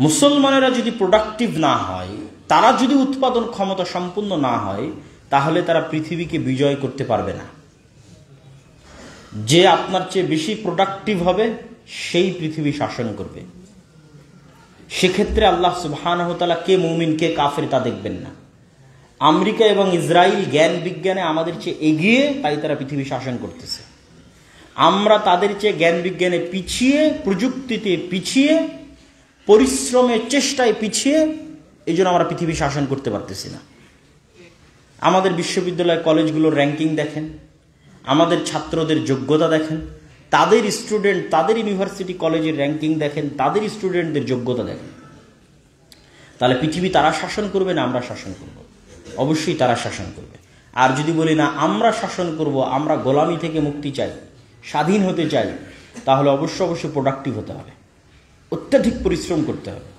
মুসলমানেরা যদি প্রোডাক্টিভ না হয়, তারা যদি উৎপাদন ক্ষমতা সম্পন্ন না হয়, তাহলে তারা পৃথিবীকে বিজয় করতে পারবে না। যে আপনার চেয়ে বেশি প্রোডাক্টিভ হবে সেই পৃথিবী শাসন করবে। সেক্ষেত্রে আল্লাহ সুবহানাহু ওয়া তাআলা কে মুমিন কে কাফের তা দেখবেন না। আমেরিকা এবং ইসরায়েল জ্ঞান বিজ্ঞানে আমাদের চেয়ে এগিয়ে, তাই তারা পৃথিবী শাসন করতেছে। আমরা তাদের চেয়ে জ্ঞান বিজ্ঞানে পিছিয়ে, প্রযুক্তিতে পিছিয়ে, পরিশ্রমের চেষ্টায় পিছিয়ে, এই জন্য আমরা পৃথিবী শাসন করতে পারতেছি না। আমাদের বিশ্ববিদ্যালয় কলেজগুলোর র্যাঙ্কিং দেখেন, আমাদের ছাত্রদের যোগ্যতা দেখেন, তাদের স্টুডেন্ট, তাদের ইউনিভার্সিটি কলেজের র্যাঙ্কিং দেখেন, তাদের স্টুডেন্টদের যোগ্যতা দেখেন। তাহলে পৃথিবী তারা শাসন করবে না আমরা শাসন করব? অবশ্যই তারা শাসন করবে। আর যদি বলি না আমরা শাসন করব, আমরা গোলামি থেকে মুক্তি চাই, স্বাধীন হতে চাই, তাহলে অবশ্যই প্রোডাক্টিভ হতে হবে, অত্যাধিক পরিশ্রম করতে হবে।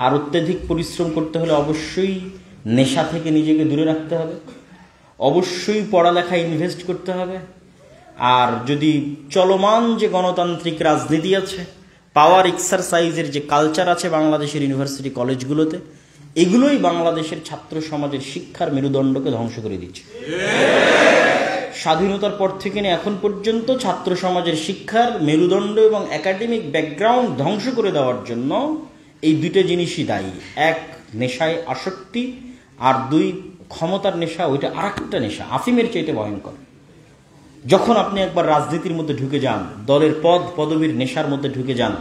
আর অত্যাধিক পরিশ্রম করতে হলে অবশ্যই নেশা থেকে নিজেকে দূরে রাখতে হবে, অবশ্যই পড়ালেখায় ইনভেস্ট করতে হবে। আর যদি চলমান যে গণতান্ত্রিক রাজনীতি আছে, পাওয়ার এক্সারসাইজের যে কালচার আছে বাংলাদেশের ইউনিভার্সিটি কলেজগুলোতে, এগুলোই বাংলাদেশের ছাত্র সমাজের শিক্ষার মেরুদণ্ডকে ধ্বংস করে দিচ্ছে। স্বাধীনতার পর থেকে নিয়ে এখন পর্যন্ত ছাত্র সমাজের শিক্ষার মেরুদণ্ড এবং একাডেমিক ব্যাকগ্রাউন্ড ধ্বংস করে দেওয়ার জন্য এই দুটো জিনিসই দায়ী। এক, নেশায় আসক্তি, আর দুই, ক্ষমতার নেশা। ওইটা আরেকটা নেশা, আফিমের চাইতে ভয়ঙ্কর। যখন আপনি একবার রাজনীতির মধ্যে ঢুকে যান, দলের পদ পদবীর নেশার মধ্যে ঢুকে যান,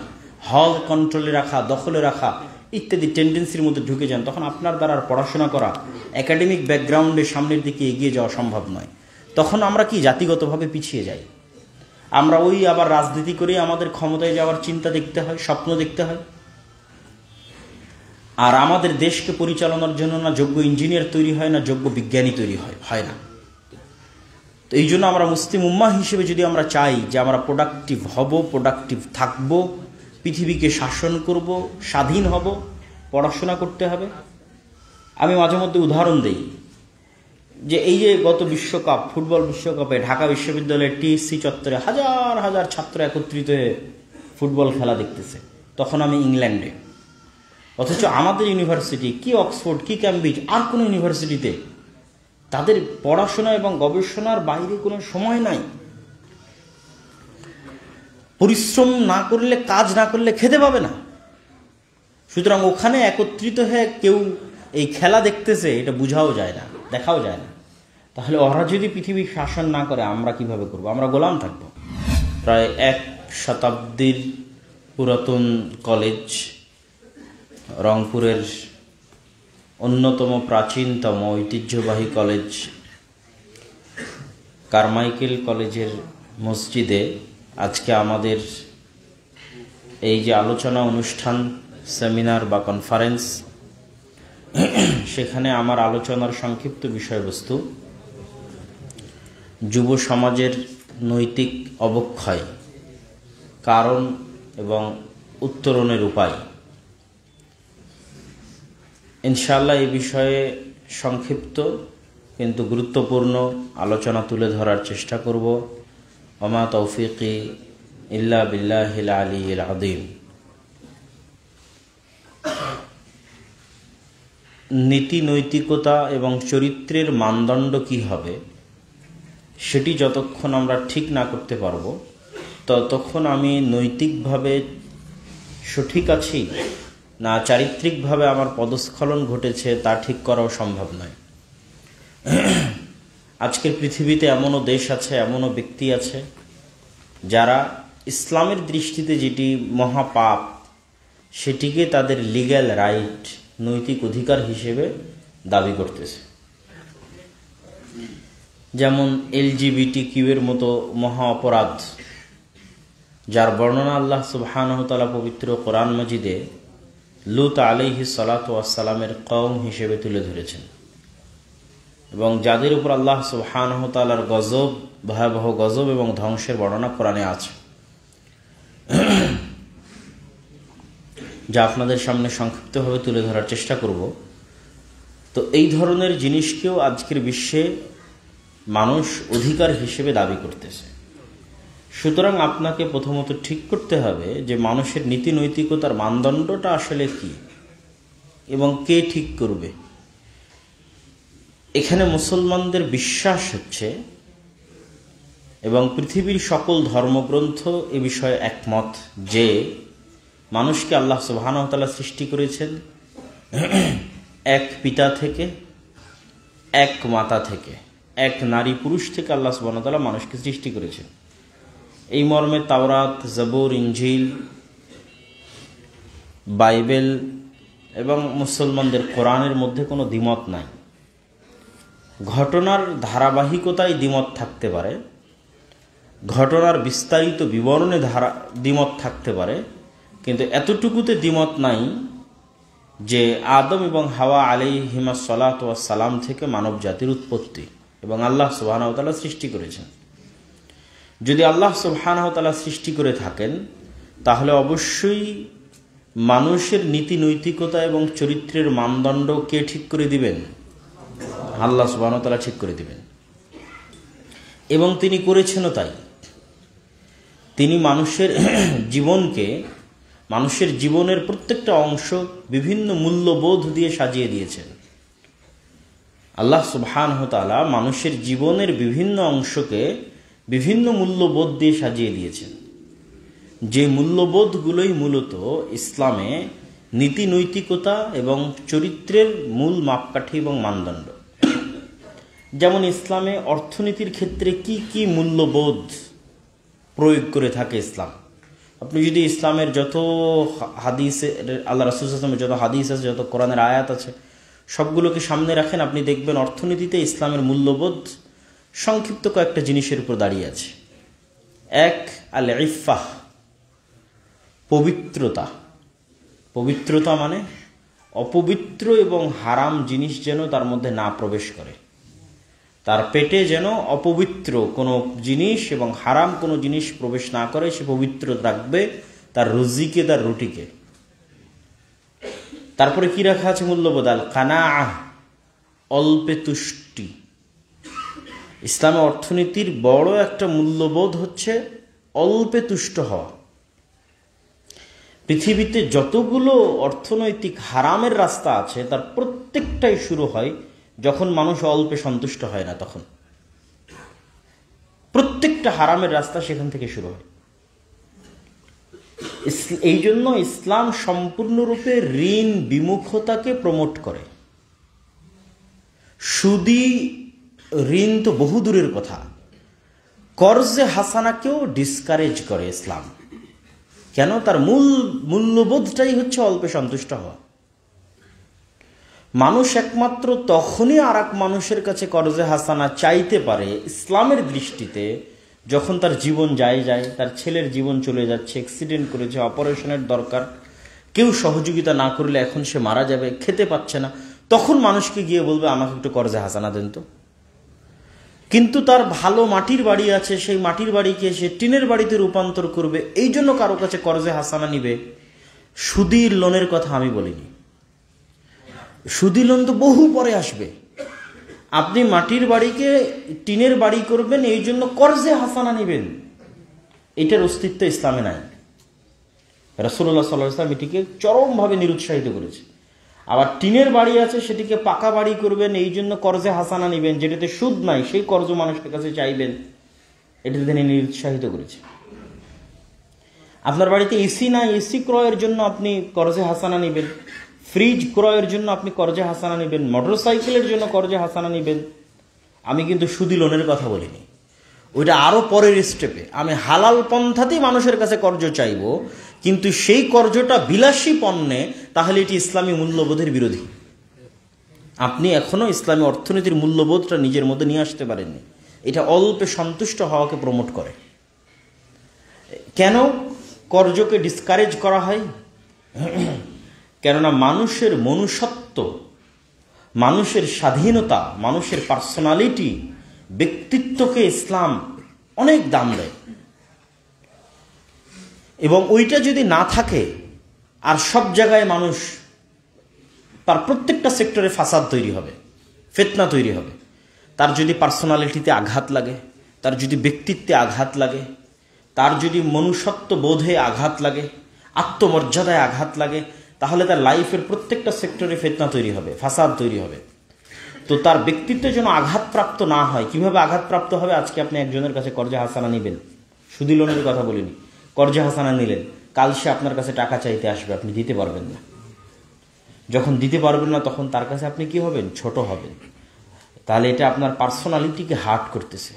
হল কন্ট্রোলে রাখা, দখলে রাখা ইত্যাদি টেন্ডেন্সির মধ্যে ঢুকে যান, তখন আপনার দ্বারা পড়াশোনা করা, একাডেমিক ব্যাকগ্রাউন্ডের সামনের দিকে এগিয়ে যাওয়া সম্ভব নয়। তখন আমরা কি জাতিগতভাবে পিছিয়ে যাই। আমরা ওই আবার রাজনীতি করে আমাদের ক্ষমতায় যাওয়ার চিন্তা দেখতে হয়, স্বপ্ন দেখতে হয়। আর আমাদের দেশকে পরিচালনার জন্য না যোগ্য ইঞ্জিনিয়ার তৈরি হয়, না যোগ্য বিজ্ঞানী তৈরি হয় না। তো এই জন্য আমরা মুসলিম উম্মাহ হিসেবে যদি আমরা চাই যে আমরা প্রোডাক্টিভ হব, প্রোডাক্টিভ থাকব, পৃথিবীকে শাসন করব, স্বাধীন হব, পড়াশোনা করতে হবে। আমি মাঝে মধ্যে উদাহরণ দেই যে এই যে গত বিশ্বকাপ, ফুটবল বিশ্বকাপে ঢাকা বিশ্ববিদ্যালয়ের টিএসসি চত্বরে হাজার হাজার ছাত্র একত্রিত হয়ে ফুটবল খেলা দেখতেছে, তখন আমি ইংল্যান্ডে। অথচ আমাদের ইউনিভার্সিটি, কি অক্সফোর্ড, কি ক্যামব্রিজ, আর কোনো ইউনিভার্সিটিতে তাদের পড়াশোনা এবং গবেষণার বাইরে কোনো সময় নাই। পরিশ্রম না করলে, কাজ না করলে খেতে পাবে না। সুতরাং ওখানে একত্রিত হয়ে কেউ এই খেলা দেখতেছে, এটা বুঝাও যায় না, দেখাও যায় না। তাহলে ওরা যদি পৃথিবীর শাসন না করে, আমরা কিভাবে করব? আমরা গোলাম থাকব। প্রায় 1 শতাব্দীর পুরাতন কলেজ, রংপুরের অন্যতম প্রাচীনতম ঐতিহ্যবাহী কলেজ কারমাইকেল কলেজের মসজিদে আজকে আমাদের এই যে আলোচনা অনুষ্ঠান, সেমিনার বা কনফারেন্স, সেখানে আমার আলোচনার সংক্ষিপ্ত বিষয়বস্তু যুব সমাজের নৈতিক অবক্ষয়, কারণ এবং উত্তরণের উপায়। ইনশাআল্লাহ এই বিষয়ে সংক্ষিপ্ত কিন্তু গুরুত্বপূর্ণ আলোচনা তুলে ধরার চেষ্টা করব। ওমা তৌফিকি ইল্লা বিল্লাহিল আলিয়্যিল আযীম। নীতি নৈতিকতা এবং চরিত্রের মানদণ্ড কি হবে, সেটি যতক্ষণ আমরা ঠিক না করতে পারবো, ততক্ষণ আমি নৈতিকভাবে সঠিক আছি না চারিত্রিকভাবে আমার পদস্খলন ঘটেছে তা ঠিক করাও সম্ভব নয়। আজকের পৃথিবীতে এমনও দেশ আছে, এমনও ব্যক্তি আছে যারা ইসলামের দৃষ্টিতে যেটি মহাপাপ, সেটিকে তাদের লিগ্যাল রাইট, নৈতিক অধিকার হিসেবে দাবি করতেছে। যেমন LGBTQ এর মতো মহা অপরাধ, যার বর্ণনা আল্লাহ সুবহানাহু ওয়া তাআলা পবিত্র কোরআন মাজিদে লূত আলাইহিস সালাতু ওয়াস সালামের কওম হিসেবে তুলে ধরেছেন, এবং যাদের উপর আল্লাহ সুবহানাহু ওয়া তাআলার গজব, ভয়াবহ গজব এবং ধ্বংসের বর্ণনা কোরআনে আছে, যা আপনাদের সামনে সংক্ষিপ্তভাবে তুলে ধরার চেষ্টা করব। তো এই ধরনের জিনিসকেও আজকের বিশ্বে মানুষ অধিকার হিসেবে দাবি করতেছে। সুতরাং আপনাকে প্রথমত ঠিক করতে হবে যে মানুষের নীতি নৈতিকতার মানদণ্ডটা আসলে কি এবং কে ঠিক করবে। এখানে মুসলমানদের বিশ্বাস হচ্ছে এবং পৃথিবীর সকল ধর্মগ্রন্থ এ বিষয়ে একমত যে মানুষকে আল্লাহ সুবহানাহু ওয়া তাআলা সৃষ্টি করেছেন এক পিতা থেকে, এক মাতা থেকে, এক নারী পুরুষ থেকে আল্লাহ সুবহানাহু ওয়া তাআলা মানুষকে সৃষ্টি করেছেন। এই মর্মে তাওরাত, জবুর, ইনজিল, বাইবেল এবং মুসলমানদের কোরআনের মধ্যে কোনো দ্বিমত নাই। ঘটনার ধারাবাহিকতায় দ্বিমত থাকতে পারে, ঘটনার বিস্তারিত বিবরণে দ্বিমত থাকতে পারে, কিন্তু এতটুকুতে দ্বিমত নাই যে আদম এবং হাওয়া আলাইহিমাস সালাতু ওয়াস সালাম থেকে মানব জাতির উৎপত্তি এবং আল্লাহ সুবহানাহু ওয়া তাআলা সৃষ্টি করেছেন। যদি আল্লাহ সুবহানাহু ওয়া তাআলা সৃষ্টি করে থাকেন তাহলে অবশ্যই মানুষের নীতি নৈতিকতা এবং চরিত্রের মানদণ্ড কে ঠিক করে দিবেন? আল্লাহ সুবহানাহু ওয়া তাআলা ঠিক করে দিবেন এবং তিনি করেছেনও তাই। তিনি মানুষের জীবনকে, মানুষের জীবনের প্রত্যেকটা অংশ বিভিন্ন মূল্যবোধ দিয়ে সাজিয়ে দিয়েছেন। আল্লাহ সুবহানাহু ওয়া তাআলা মানুষের জীবনের বিভিন্ন অংশকে বিভিন্ন মূল্যবোধ দিয়ে সাজিয়ে দিয়েছেন, যে মূল্যবোধগুলোই মূলত ইসলামে নীতি নৈতিকতা এবং চরিত্রের মূল মাপকাঠি এবং মানদণ্ড। যেমন ইসলামে অর্থনীতির ক্ষেত্রে কি কি মূল্যবোধ প্রয়োগ করে থাকে ইসলাম। আপনি যদি ইসলামের যত হাদিসে, আল্লাহ রাসূল সাল্লাল্লাহু আলাইহি ওয়াসাল্লামের যত হাদিস আছে, যত কোরআনের আয়াত আছে, সবগুলোকে সামনে রাখেন, আপনি দেখবেন অর্থনীতিতে ইসলামের মূল্যবোধ সংক্ষিপ্ত কয়েকটা জিনিসের উপর দাঁড়িয়ে আছে। এক, আল ইফাহ, পবিত্রতা। পবিত্রতা মানে অপবিত্র এবং হারাম জিনিস যেন তার মধ্যে না প্রবেশ করে, তার পেটে যেন অপবিত্র কোনো জিনিস এবং হারাম কোনো জিনিস প্রবেশ না করে, সে পবিত্র রাখবে তার রুজিকে, তার রুটিকে। তারপরে কি রাখা আছে মূল্যবোধ? আল কানাআহ, অল্পে তুষ্টি। ইসলামে অর্থনীতির বড় একটা মূল্যবোধ হচ্ছে অল্পে তুষ্ট হওয়া। পৃথিবীতে যতগুলো অর্থনৈতিক হারামের রাস্তা আছে তার প্রত্যেকটাই শুরু হয় যখন মানুষ অল্পে সন্তুষ্ট হয় না, তখন প্রত্যেকটা হারামের রাস্তা সেখান থেকে শুরু হয়। এই জন্য ইসলাম সম্পূর্ণরূপে ঋণ বিমুখতাকে প্রমোট করে। সুদী ঋণ তো বহু দূরের কথা, কর্জে হাসানাকেও ডিসকারেজ করে ইসলাম। কেন? তার মূল্যবোধটাই হচ্ছে অল্পে সন্তুষ্ট হওয়া। মানুষ একমাত্র তখনই আর এক মানুষের কাছে কর্জে হাসানা চাইতে পারে ইসলামের দৃষ্টিতে যখন তার জীবন যায়, তার ছেলের জীবন চলে যাচ্ছে, অ্যাক্সিডেন্ট করেছে, অপারেশনের দরকার, কেউ সহযোগিতা না করলে এখন সে মারা যাবে, খেতে পাচ্ছে না, তখন মানুষকে গিয়ে বলবে আমাকে একটু কর্জে হাসানা দেন তো। কিন্তু তার ভালো মাটির বাড়ি আছে, সেই মাটির বাড়িকে সে টিনের বাড়িতে রূপান্তর করবে, এই জন্য কারো কাছে কর্জে হাসানা নিবে। সুদীর লোনের কথা আমি বলিনি, সুদী লোন তো বহু পরে আসবে। আপনি মাটির বাড়িকে টিনের বাড়ি করবেন, এই জন্য কর্জে হাসানা নেবেন, এটার অস্তিত্ব ইসলামে নাই। রাসূলুল্লাহ সাল্লাল্লাহু আলাইহি ওয়াসাল্লাম এটিকে চরমভাবে নিরুৎসাহিত করেছে। আবার টিনের বাড়ি আছে, সেটিকে পাকা বাড়ি করবেন, এই জন্য কর্জে হাসানা নেবেন, যেটাতে সুদ নাই, সেই কর্জ মানুষের কাছে চাইবেন, এটাতে তিনি নিরুৎসাহিত করেছে। আপনার বাড়িতে এসি নাই, এসি ক্রয়ের জন্য আপনি কর্জে হাসানা নেবেন, ফ্রিজ ক্রয়ের জন্য আপনি কর্জে হাসানা নেবেন, মোটরসাইকেলের জন্য কর্জে হাসানা নেবেন। আমি কিন্তু সুদী লোনের কথা বলিনি, ওইটা আরো পরের স্টেপে। আমি হালাল পন্থাতেই মানুষের কাছে কর্জ চাইব, কিন্তু সেই কর্জটা বিলাসী পণ্যে, তাহলে এটি ইসলামী মূল্যবোধের বিরোধী। আপনি এখনো ইসলামী অর্থনীতির মূল্যবোধটা নিজের মধ্যে নিয়ে আসতে পারেননি। এটা অল্পে সন্তুষ্ট হওয়াকে প্রমোট করে। কেন কর্জকে ডিসকারেজ করা হয়? কেননা মানুষের মনুষ্যত্ব, মানুষের স্বাধীনতা, মানুষের পার্সোনালিটি, ব্যক্তিত্বকে ইসলাম অনেক দাম দেয়। এবং ওইটা যদি না থাকে আর সব জায়গায় মানুষ, তার প্রত্যেকটা সেক্টরে ফাসাদ তৈরি হবে, ফিতনা তৈরি হবে। তার যদি পার্সোনালিটিতে আঘাত লাগে, তার যদি ব্যক্তিত্বে আঘাত লাগে, তার যদি মনুষ্যত্ব বোধে আঘাত লাগে, আত্মমর্যাদায় আঘাত লাগে, তাহলে তার লাইফের প্রত্যেকটা সেক্টরে ফিতনা তৈরি হবে, ফাসাদ তৈরি হবে। তো তার ব্যক্তিত্বে যেন আঘাতপ্রাপ্ত না হয়। কিভাবে আঘাতপ্রাপ্ত হবে? আজকে আপনি একজনের কাছে কর্জা হাসানা নেবেন, সুদি লোনের কথা বলিনি, কর্জা হাসানা নিলেন, কাল সে আপনার কাছে টাকা চাইতে আসবে, আপনি দিতে পারবেন না। যখন দিতে পারবেন না তখন তার কাছে আপনি কি হবেন? ছোট হবেন। তাহলে এটা আপনার পার্সোনালিটিকে হার্ট করতেছে।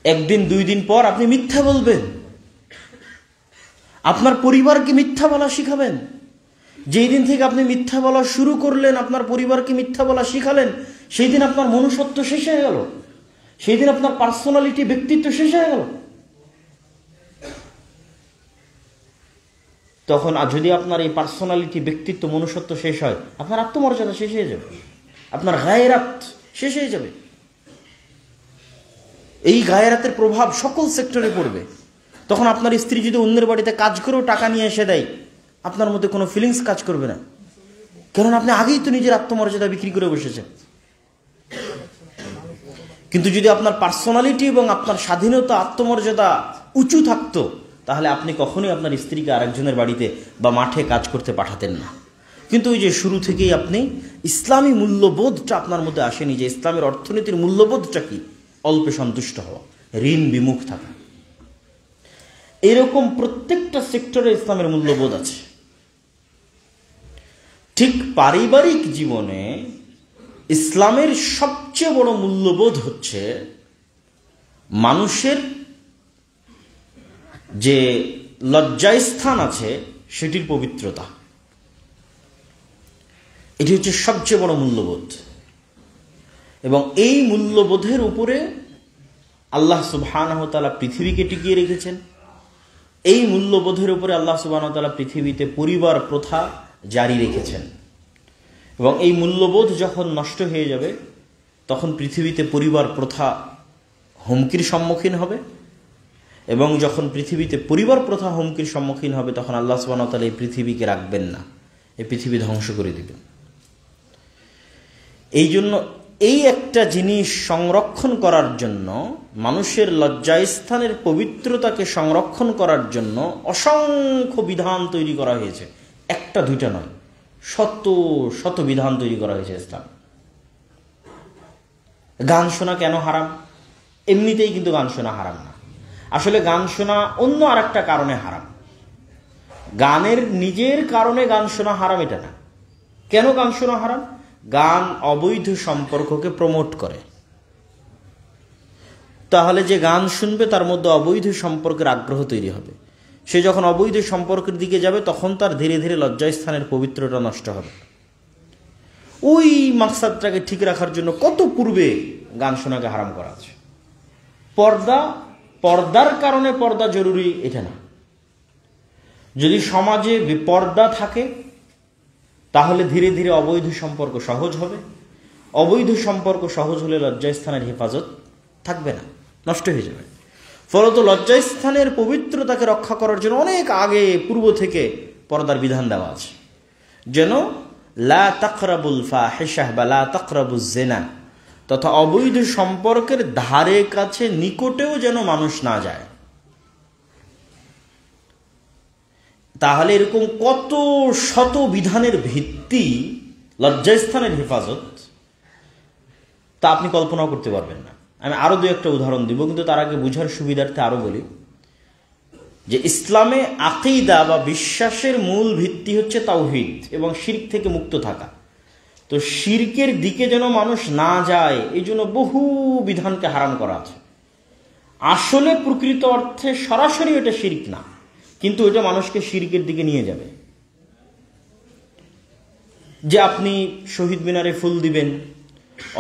একদিন 2 দিন পর আপনি মিথ্যা বলবেন, আপনার পরিবারকে মিথ্যা বলা শিখাবেন। যেই দিন থেকে আপনি মিথ্যা বলা শুরু করলেন, আপনার পরিবারকে মিথ্যা বলা শিখালেন, সেই দিন আপনার মনুষ্যত্ব শেষ হয়ে গেল, সেই দিন আপনার পার্সোনালিটি, ব্যক্তিত্ব শেষ হয়ে গেল। তখন যদি আপনার এই পার্সোনালিটি, ব্যক্তিত্ব, মনুষ্যত্ব শেষ হয়, আপনার আত্মমর্যাদা শেষ হয়ে যাবে, আপনার গায়রাত শেষ হয়ে যাবে। এই গায়রাতের প্রভাব সকল সেক্টরে পড়বে। তখন আপনার স্ত্রী যদি অন্যের বাড়িতে কাজ করেও টাকা নিয়ে এসে দেয়, আপনার মধ্যে কোনো ফিলিংস কাজ করবে না, কারণ আপনি আগেই তো নিজের আত্মমর্যাদা বিক্রি করে বসেছেন। কিন্তু যদি আপনার পার্সোনালিটি এবং আপনার স্বাধীনতা, আত্মমর্যাদা উঁচু থাকতো, তাহলে আপনি কখনোই আপনার স্ত্রীকে আরেকজনের বাড়িতে বা মাঠে কাজ করতে পাঠাতেন না। কিন্তু ওই যে শুরু থেকেই আপনি ইসলামী মূল্যবোধটা আপনার মধ্যে আসেনি, যে ইসলামের অর্থনীতির মূল্যবোধটা কি? অল্পে সন্তুষ্ট হওয়া, ঋণ বিমুখ থাকা। এরকম প্রত্যেকটা সেক্টরে ইসলামের মূল্যবোধ আছে। ঠিক পারিবারিক জীবনে ইসলামের সবচেয়ে বড় মূল্যবোধ হচ্ছে মানুষের যে লজ্জাস্থান আছে সেটির পবিত্রতা। এটি হচ্ছে সবচেয়ে বড় মূল্যবোধ। এবং এই মূল্যবোধের উপরে আল্লাহ সুবহানাহু ওয়া তাআলা পৃথিবীকে টিকিয়ে রেখেছেন। এই মূল্যবোধের উপরে আল্লাহ সুবহানাহু ওয়া তাআলা পৃথিবীতে পরিবার প্রথা জারি রেখেছেন। এবং এই মূল্যবোধ যখন নষ্ট হয়ে যাবে, তখন পৃথিবীতে পরিবার প্রথা হুমকির সম্মুখীন হবে। এবং যখন পৃথিবীতে পরিবার প্রথা হুমকির সম্মুখীন হবে, তখন আল্লাহ সুবহানাহু ওয়া তাআলা এই পৃথিবীকে রাখবেন না, এই পৃথিবী ধ্বংস করে দিবেন। এই জন্য এই একটা জিনিস সংরক্ষণ করার জন্য, মানুষের লজ্জাস্থানের পবিত্রতাকে সংরক্ষণ করার জন্য অসংখ্য বিধান তৈরি করা হয়েছে। একটা দুইটা নয়, শত শত বিধান তৈরি করা হয়েছে ইসলাম। গান শোনা কেন হারাম? এমনিতেই কিন্তু গান শোনা হারাম না। আসলে গান শোনা অন্য আর একটা কারণে হারাম। গানের নিজের কারণে গান শোনা হারাম এটা না। কেন গান শোনা হারাম? গান অবৈধ সম্পর্ককে প্রমোট করে। তাহলে যে গান শুনবে তার মধ্যে অবৈধ সম্পর্কের আগ্রহ তৈরি হবে। সে যখন অবৈধ সম্পর্কের দিকে যাবে, তখন তার ধীরে ধীরে লজ্জাস্থানের পবিত্রতা নষ্ট হবে। ওই মাকসাদটাকে ঠিক রাখার জন্য কত পূর্বে গান শোনাকে হারাম করা আছে। পর্দার কারণে পর্দা জরুরি এটা না। যদি সমাজে বেপর্দা থাকে, তাহলে ধীরে ধীরে অবৈধ সম্পর্ক সহজ হবে। অবৈধ সম্পর্ক সহজ হলে লজ্জাস্থানের হেফাজত থাকবে না, নষ্ট হয়ে যাবে। ফলত লজ্জাস্থানের পবিত্রতাকে রক্ষা করার জন্য অনেক আগে পূর্ব থেকে পর্দার বিধান দেওয়া আছে। যেন লা তাকরাবুল ফাহিশাহ বা লা তাকরাবুজ জিনা, তথা অবৈধ সম্পর্কের ধারে কাছে নিকটেও যেন মানুষ না যায়। তাহলে এরকম কত শত বিধানের ভিত্তি লজ্জাস্থানের হেফাজত, তা আপনি কল্পনাও করতে পারবেন না। আমি আরো 2-1টা উদাহরণ দিব, কিন্তু তার আগে বুঝার সুবিধার্থে আরো বলি যে ইসলামে আকীদা বা বিশ্বাসের মূল ভিত্তি হচ্ছে তাওহীদ এবং শিরক থেকে মুক্ত থাকা। তো শিরকের দিকে যেন মানুষ না যায়, এই জন্য বহু বিধানকে হারাম করা আছে। আসলে প্রকৃত অর্থে সরাসরি এটা শিরক না, কিন্তু এটা মানুষকে শিরকের দিকে নিয়ে যাবে। যে আপনি শহীদ মিনারে ফুল দিবেন,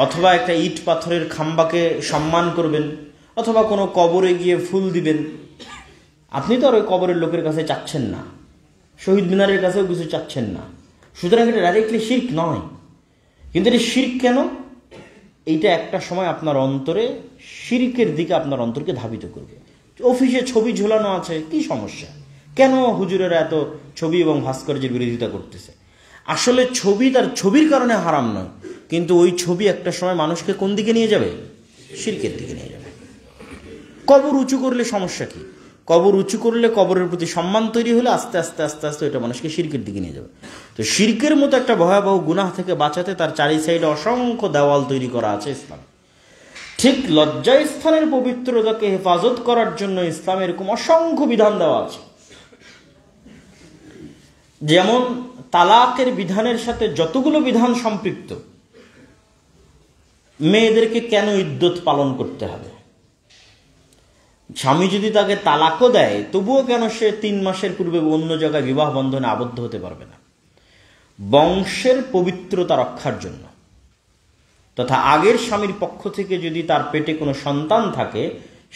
অথবা একটা ইট পাথরের খাম্বাকে সম্মান করবেন, অথবা কোনো কবরে গিয়ে ফুল দিবেন, আপনি তো আর ওই কবরের লোকের কাছে চাচ্ছেন না, শহীদ মিনারের কাছেও কিছু চাচ্ছেন না। সুতরাং এটা ডাইরেক্টলি শিরক নয়। কিন্তু এটা শিরক কেন? এইটা একটা সময় আপনার অন্তরে শিরকের দিকে আপনার অন্তরকে ধাবিত করবে। অফিসে ছবি ঝোলানো আছে, কি সমস্যা? কেন হুজুরেরা এত ছবি এবং ভাস্কর্যের বিরোধিতা করতেছে? আসলে ছবি তার ছবির কারণে হারাম নয়, কিন্তু ওই ছবি একটা সময় মানুষকে কোন দিকে নিয়ে যাবে? শিরকের দিকে নিয়ে যাবে। কবর উঁচু করলে সমস্যা কি? কবর উঁচু করলে কবরের প্রতি সম্মান তৈরি হলে আস্তে আস্তে আস্তে আস্তে এটা মানুষকে শিরকের দিকে নিয়ে যাবে। তো শিরকের মতো একটা ভয়াবহ গুনাহ থেকে বাঁচাতে তার চারি সাইডে অসংখ্য দেওয়াল তৈরি করা আছে ইসলাম। ঠিক লজ্জাস্থানের পবিত্রতাকে হেফাজত করার জন্য ইসলামে এরকম অসংখ্য বিধান দেওয়া আছে। যেমন তালাকের বিধানের সাথে যতগুলো বিধান সম্পৃক্ত, মেয়েদেরকে কেন ইদ্যত পালন করতে হবে, স্বামী যদি তাকে তালাকও দেয় তবুও কেন সে 3 মাসের পূর্বে অন্য জায়গায় বিবাহ বন্ধনে আবদ্ধ হতে পারবে না, বংশের পবিত্রতা রক্ষার জন্য। তথা আগের স্বামীর পক্ষ থেকে যদি তার পেটে কোনো সন্তান থাকে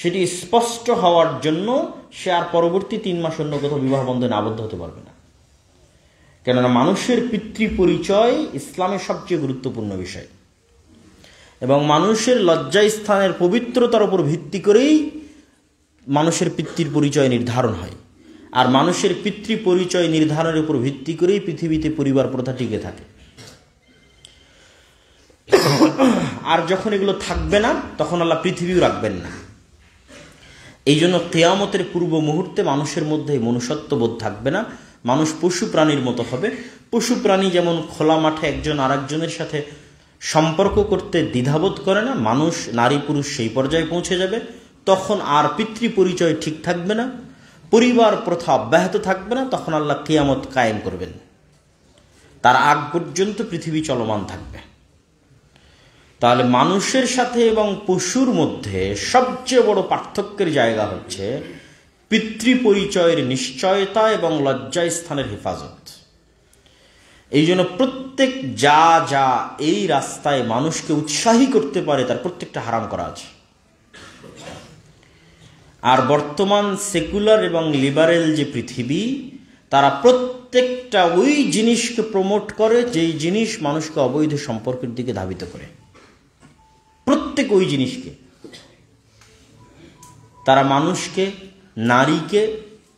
সেটি স্পষ্ট হওয়ার জন্য সে আর পরবর্তী 3 মাস অন্য কোথাও বিবাহ বন্ধনে আবদ্ধ হতে পারবে না। কেননা মানুষের পিতৃ পরিচয় ইসলামের সবচেয়ে গুরুত্বপূর্ণ বিষয়, এবং মানুষের লজ্জাস্থানের পবিত্রতার উপর ভিত্তি করেই মানুষের পিতৃর পরিচয় নির্ধারণ হয়। আর মানুষের পিতৃ পরিচয় নির্ধারণের উপর ভিত্তি করেই পৃথিবীতে পরিবার প্রথা টিকে থাকে। আর যখন এগুলো থাকবে না তখন আল্লাহ পৃথিবীও রাখবেন না। এই জন্য কিয়ামতের পূর্ব মুহূর্তে মানুষের মধ্যে মনুষ্যত্ববোধ থাকবে না, মানুষ পশু প্রাণীর মতো হবে। পশু প্রাণী যেমন খোলা মাঠে একজন আরেকজনের সাথে সম্পর্ক করতে দ্বিধাবোধ করে না, মানুষ নারী পুরুষ সেই পর্যায়ে পৌঁছে যাবে। তখন আর পিতৃ পরিচয় ঠিক থাকবে না, পরিবার প্রথা অব্যাহত থাকবে না, তখন আল্লাহ কিয়ামত কায়েম করবেন। তার আগ পর্যন্ত পৃথিবী চলমান থাকবে। তাহলে মানুষের সাথে এবং পশুর মধ্যে সবচেয়ে বড় পার্থক্যের জায়গা হচ্ছে পিতৃ পরিচয়ের নিশ্চয়তা এবং লজ্জাস্থানের হেফাজত। এই জন্য প্রত্যেক যা যা এই রাস্তায় মানুষকে উৎসাহী করতে পারে তার প্রত্যেকটা হারাম করা আছে। আর বর্তমান সেকুলার এবং লিবারেল যে পৃথিবী, তারা প্রত্যেকটা ওই জিনিসকে প্রমোট করে যেই জিনিস মানুষকে অবৈধ সম্পর্কের দিকে ধাবিত করে। প্রত্যেক ওই জিনিসকে তারা মানুষকে, নারীকে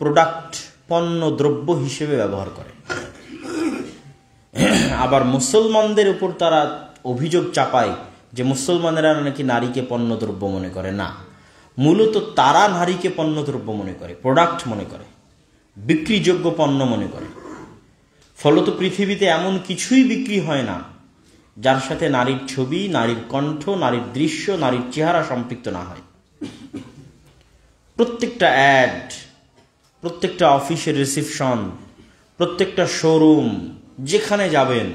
প্রোডাক্ট, পণ্য দ্রব্য হিসেবে ব্যবহার করে। আবার মুসলমানদের উপর তারা অভিযোগ চাপায় যে মুসলমানেরা নাকি নারীকে পণ্য দ্রব্য মনে করে। না, মূলত তারা নারীকে পণ্য দ্রব্য মনে করে, প্রোডাক্ট মনে করে, বিক্রিযোগ্য পণ্য মনে করে। ফলত পৃথিবীতে এমন কিছুই বিক্রি হয় না যার সাথে নারীর ছবি, নারীর কণ্ঠ, নারীর দৃশ্য, নারীর চেহারা সম্পৃক্ত না হয়। প্রত্যেকটা অ্যাড, প্রত্যেকটা অফিসের রিসিপশন, প্রত্যেকটা শোরুম, যেখানে যাবেন,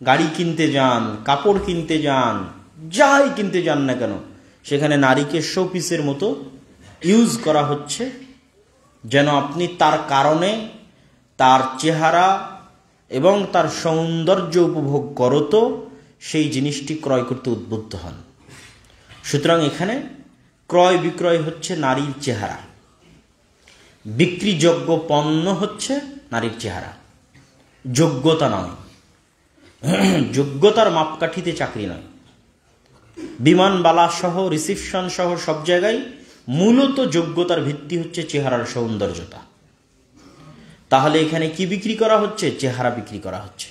গাড়ি কিনতে যান, কাপড় কিনতে যান, যাই কিনতে যান না কেন, সেখানে নারীকে শোপিসের মতো ইউজ করা হচ্ছে, যেন আপনি তার কারণে তার চেহারা এবং তার সৌন্দর্য উপভোগ করত সেই জিনিসটি ক্রয় করতে উদ্বুদ্ধ হন। সুতরাং এখানে ক্রয় বিক্রয় হচ্ছে নারীর চেহারা, বিক্রিযোগ্য পণ্য হচ্ছে নারীর চেহারা, যোগ্যতা নয়। যোগ্যতার মাপকাঠিতে চাকরি নয়। বিমানবালা সহ, রিসিপশন সহ সব জায়গায় মূলত যোগ্যতার ভিত্তি হচ্ছে চেহারার সৌন্দর্যতা। তাহলে এখানে কি বিক্রি করা হচ্ছে? চেহারা বিক্রি করা হচ্ছে।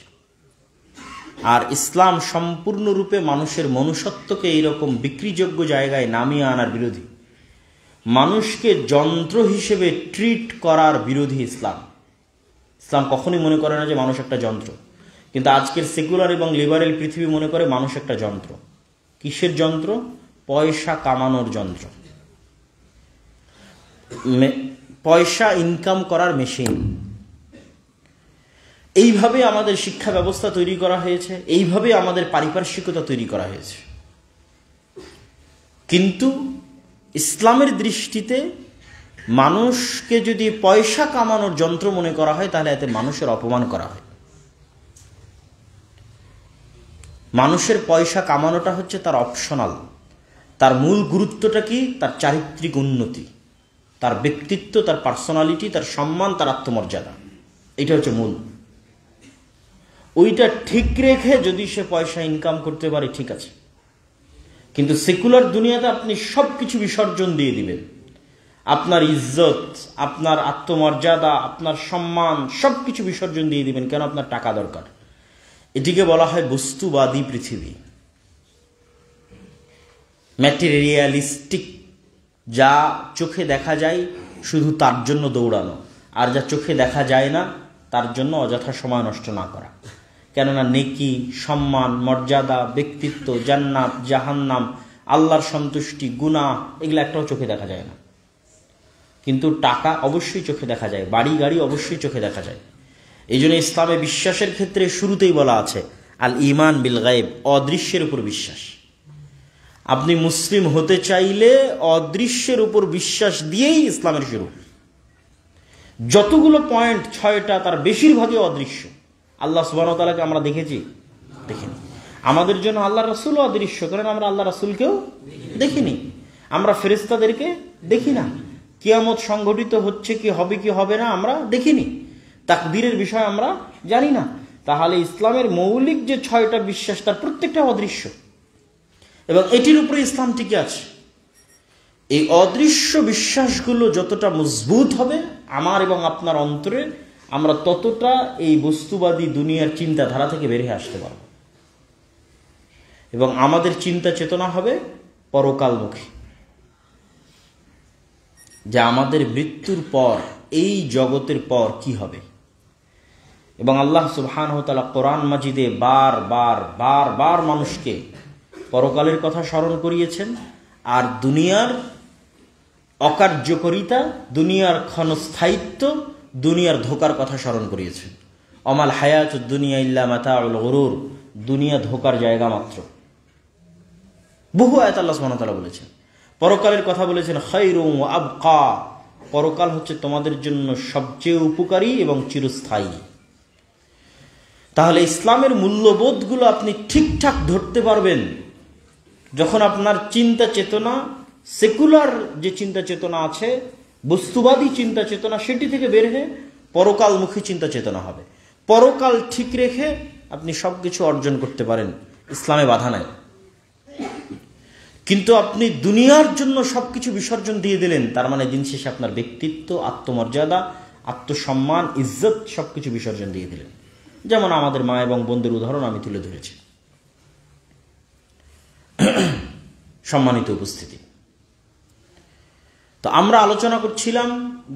আর ইসলাম সম্পূর্ণরূপে মানুষের মনুষ্যত্বকে এইরকম বিক্রিযোগ্য জায়গায় নামিয়ে আনার বিরোধী, মানুষকে যন্ত্র হিসেবে ট্রিট করার বিরোধী ইসলাম। ইসলাম কখনোই মনে করে না যে মানুষ একটা যন্ত্র, কিন্তু আজকের সেকুলার এবং লিবারেল পৃথিবী মনে করে মানুষ একটা যন্ত্র। কিসের যন্ত্র? পয়সা কামানোর যন্ত্র, পয়সা ইনকাম করার মেশিন। এইভাবে আমাদের শিক্ষা ব্যবস্থা তৈরি করা হয়েছে, এইভাবে আমাদের পারিপার্শ্বিকতা তৈরি করা হয়েছে। কিন্তু ইসলামের দৃষ্টিতে মানুষকে যদি পয়সা কামানোর যন্ত্র মনে করা হয় তাহলে এতে মানুষের অপমান করা হয়। মানুষের পয়সা কামানোটা হচ্ছে তার অপশনাল, তার মূল গুরুত্বটা কি? তার চারিত্রিক উন্নতি, তার ব্যক্তিত্ব, তার পার্সোনালিটি, তার সম্মান, তার আত্মমর্যাদা, এটা হচ্ছে মূল। ওইটা ঠিক রেখে যদি সে পয়সা ইনকাম করতে পারে ঠিক আছে, কিন্তু সেকুলার দুনিয়াতে আপনি সব কিছু বিসর্জন দিয়ে দিবেন। আপনার ইজ্জত, আপনার আত্মমর্যাদা, আপনার সম্মান সব কিছু বিসর্জন দিয়ে দিবেন। কেন? আপনার টাকা দরকার। এটিকে বলা হয় বস্তুবাদী পৃথিবী, ম্যাটেরিয়ালিস্টিক। যা চোখে দেখা যায়, শুধু তার জন্য দৌড়ানো, আর যা চোখে দেখা যায় না তার জন্য অযথা সময় নষ্ট না করা। কেননা নেকি, সম্মান, মর্যাদা, ব্যক্তিত্ব, জান্নাত, জাহান্নাম, আল্লাহর সন্তুষ্টি, গুনাহ, এগুলো একটাও চোখে দেখা যায় না। কিন্তু টাকা অবশ্যই চোখে দেখা যায়, বাড়ি গাড়ি অবশ্যই চোখে দেখা যায়। এই জন্য ইসলামে বিশ্বাসের ক্ষেত্রে শুরুতেই বলা আছে আল ঈমান বিল গায়ব, অদৃশ্যের উপর বিশ্বাস। আপনি মুসলিম হতে চাইলে অদৃশ্যের উপর বিশ্বাস দিয়েই ইসলামের শুরু। যতগুলো পয়েন্ট 6টা, তার বেশিরভাগই অদৃশ্য। আল্লাহ সুবহানাহু ওয়া তাআলাকে আমরা দেখেছি? দেখিনি। আমাদের জন্য আল্লাহ রাসূলও অদৃশ্য, কারণ আমরা আল্লাহ রাসূলকেও দেখিনি। আমরা ফেরেশতাদেরকে দেখি না। কিয়ামত সংঘটিত হচ্ছে কি হবে কি হবে না আমরা দেখিনি। তাকদীরের বিষয় আমরা জানি না। তাহলে ইসলামের মৌলিক যে 6টা বিশ্বাস, তার প্রত্যেকটা অদৃশ্য, এবং এটির উপরে ইসলাম টিকে আছে। এই অদৃশ্য বিশ্বাসগুলো যতটা মজবুত হবে আমার এবং আপনার অন্তরে, আমরা ততটা এই বস্তুবাদী দুনিয়ার চিন্তাধারা থেকে বেরিয়ে আসতে পারব, এবং আমাদের চিন্তা চেতনা হবে পরকালমুখী, যে আমাদের মৃত্যুর পর এই জগতের পর কি হবে। এবং আল্লাহ সুবহানাহু ওয়া তাআলা কোরআন মাজিদে বার মানুষকে পরকালের কথা স্মরণ করিয়েছেন, আর দুনিয়ার অকার্যকরিতা, দুনিয়ার ক্ষণস্থায়িত্ব, দুনিয়ার ধোকার কথা স্মরণ করিয়েছেন। অমাল হায়াতুদ দুনিয়া ইল্লা মাতাউল গুরুর, দুনিয়া ধোকার জায়গা মাত্র। বহু আয়াত আল্লাহ সুবহানাহু ওয়া তাআলা বলেছেন। পরকালের কথা বলেছেন খায়রুম ওয়া আবকা, পরকাল হচ্ছে তোমাদের জন্য সবচেয়ে উপকারী এবং চিরস্থায়ী। তাহলে ইসলামের মূল্যবোধগুলো আপনি ঠিকঠাক ধরতে পারবেন যখন আপনার চিন্তা চেতনা, সেকুলার যে চিন্তা চেতনা আছে, বস্তুবাদী চিন্তা চেতনা, সেটি থেকে বের হয়ে পরকালমুখী চিন্তা চেতনা হবে। পরকাল ঠিক রেখে আপনি সবকিছু অর্জন করতে পারেন, ইসলামে বাধা নাই। কিন্তু আপনি দুনিয়ার জন্য সবকিছু বিসর্জন দিয়ে দিলেন, তার মানে দিন শেষে আপনার ব্যক্তিত্ব, আত্মমর্যাদা, আত্মসম্মান, ইজ্জত সবকিছু বিসর্জন দিয়ে দিলেন। যেমন আমাদের মা এবং বোনদের উদাহরণ আমি তুলে ধরেছি। সম্মানিত উপস্থিতি, তো আমরা আলোচনা করছিলাম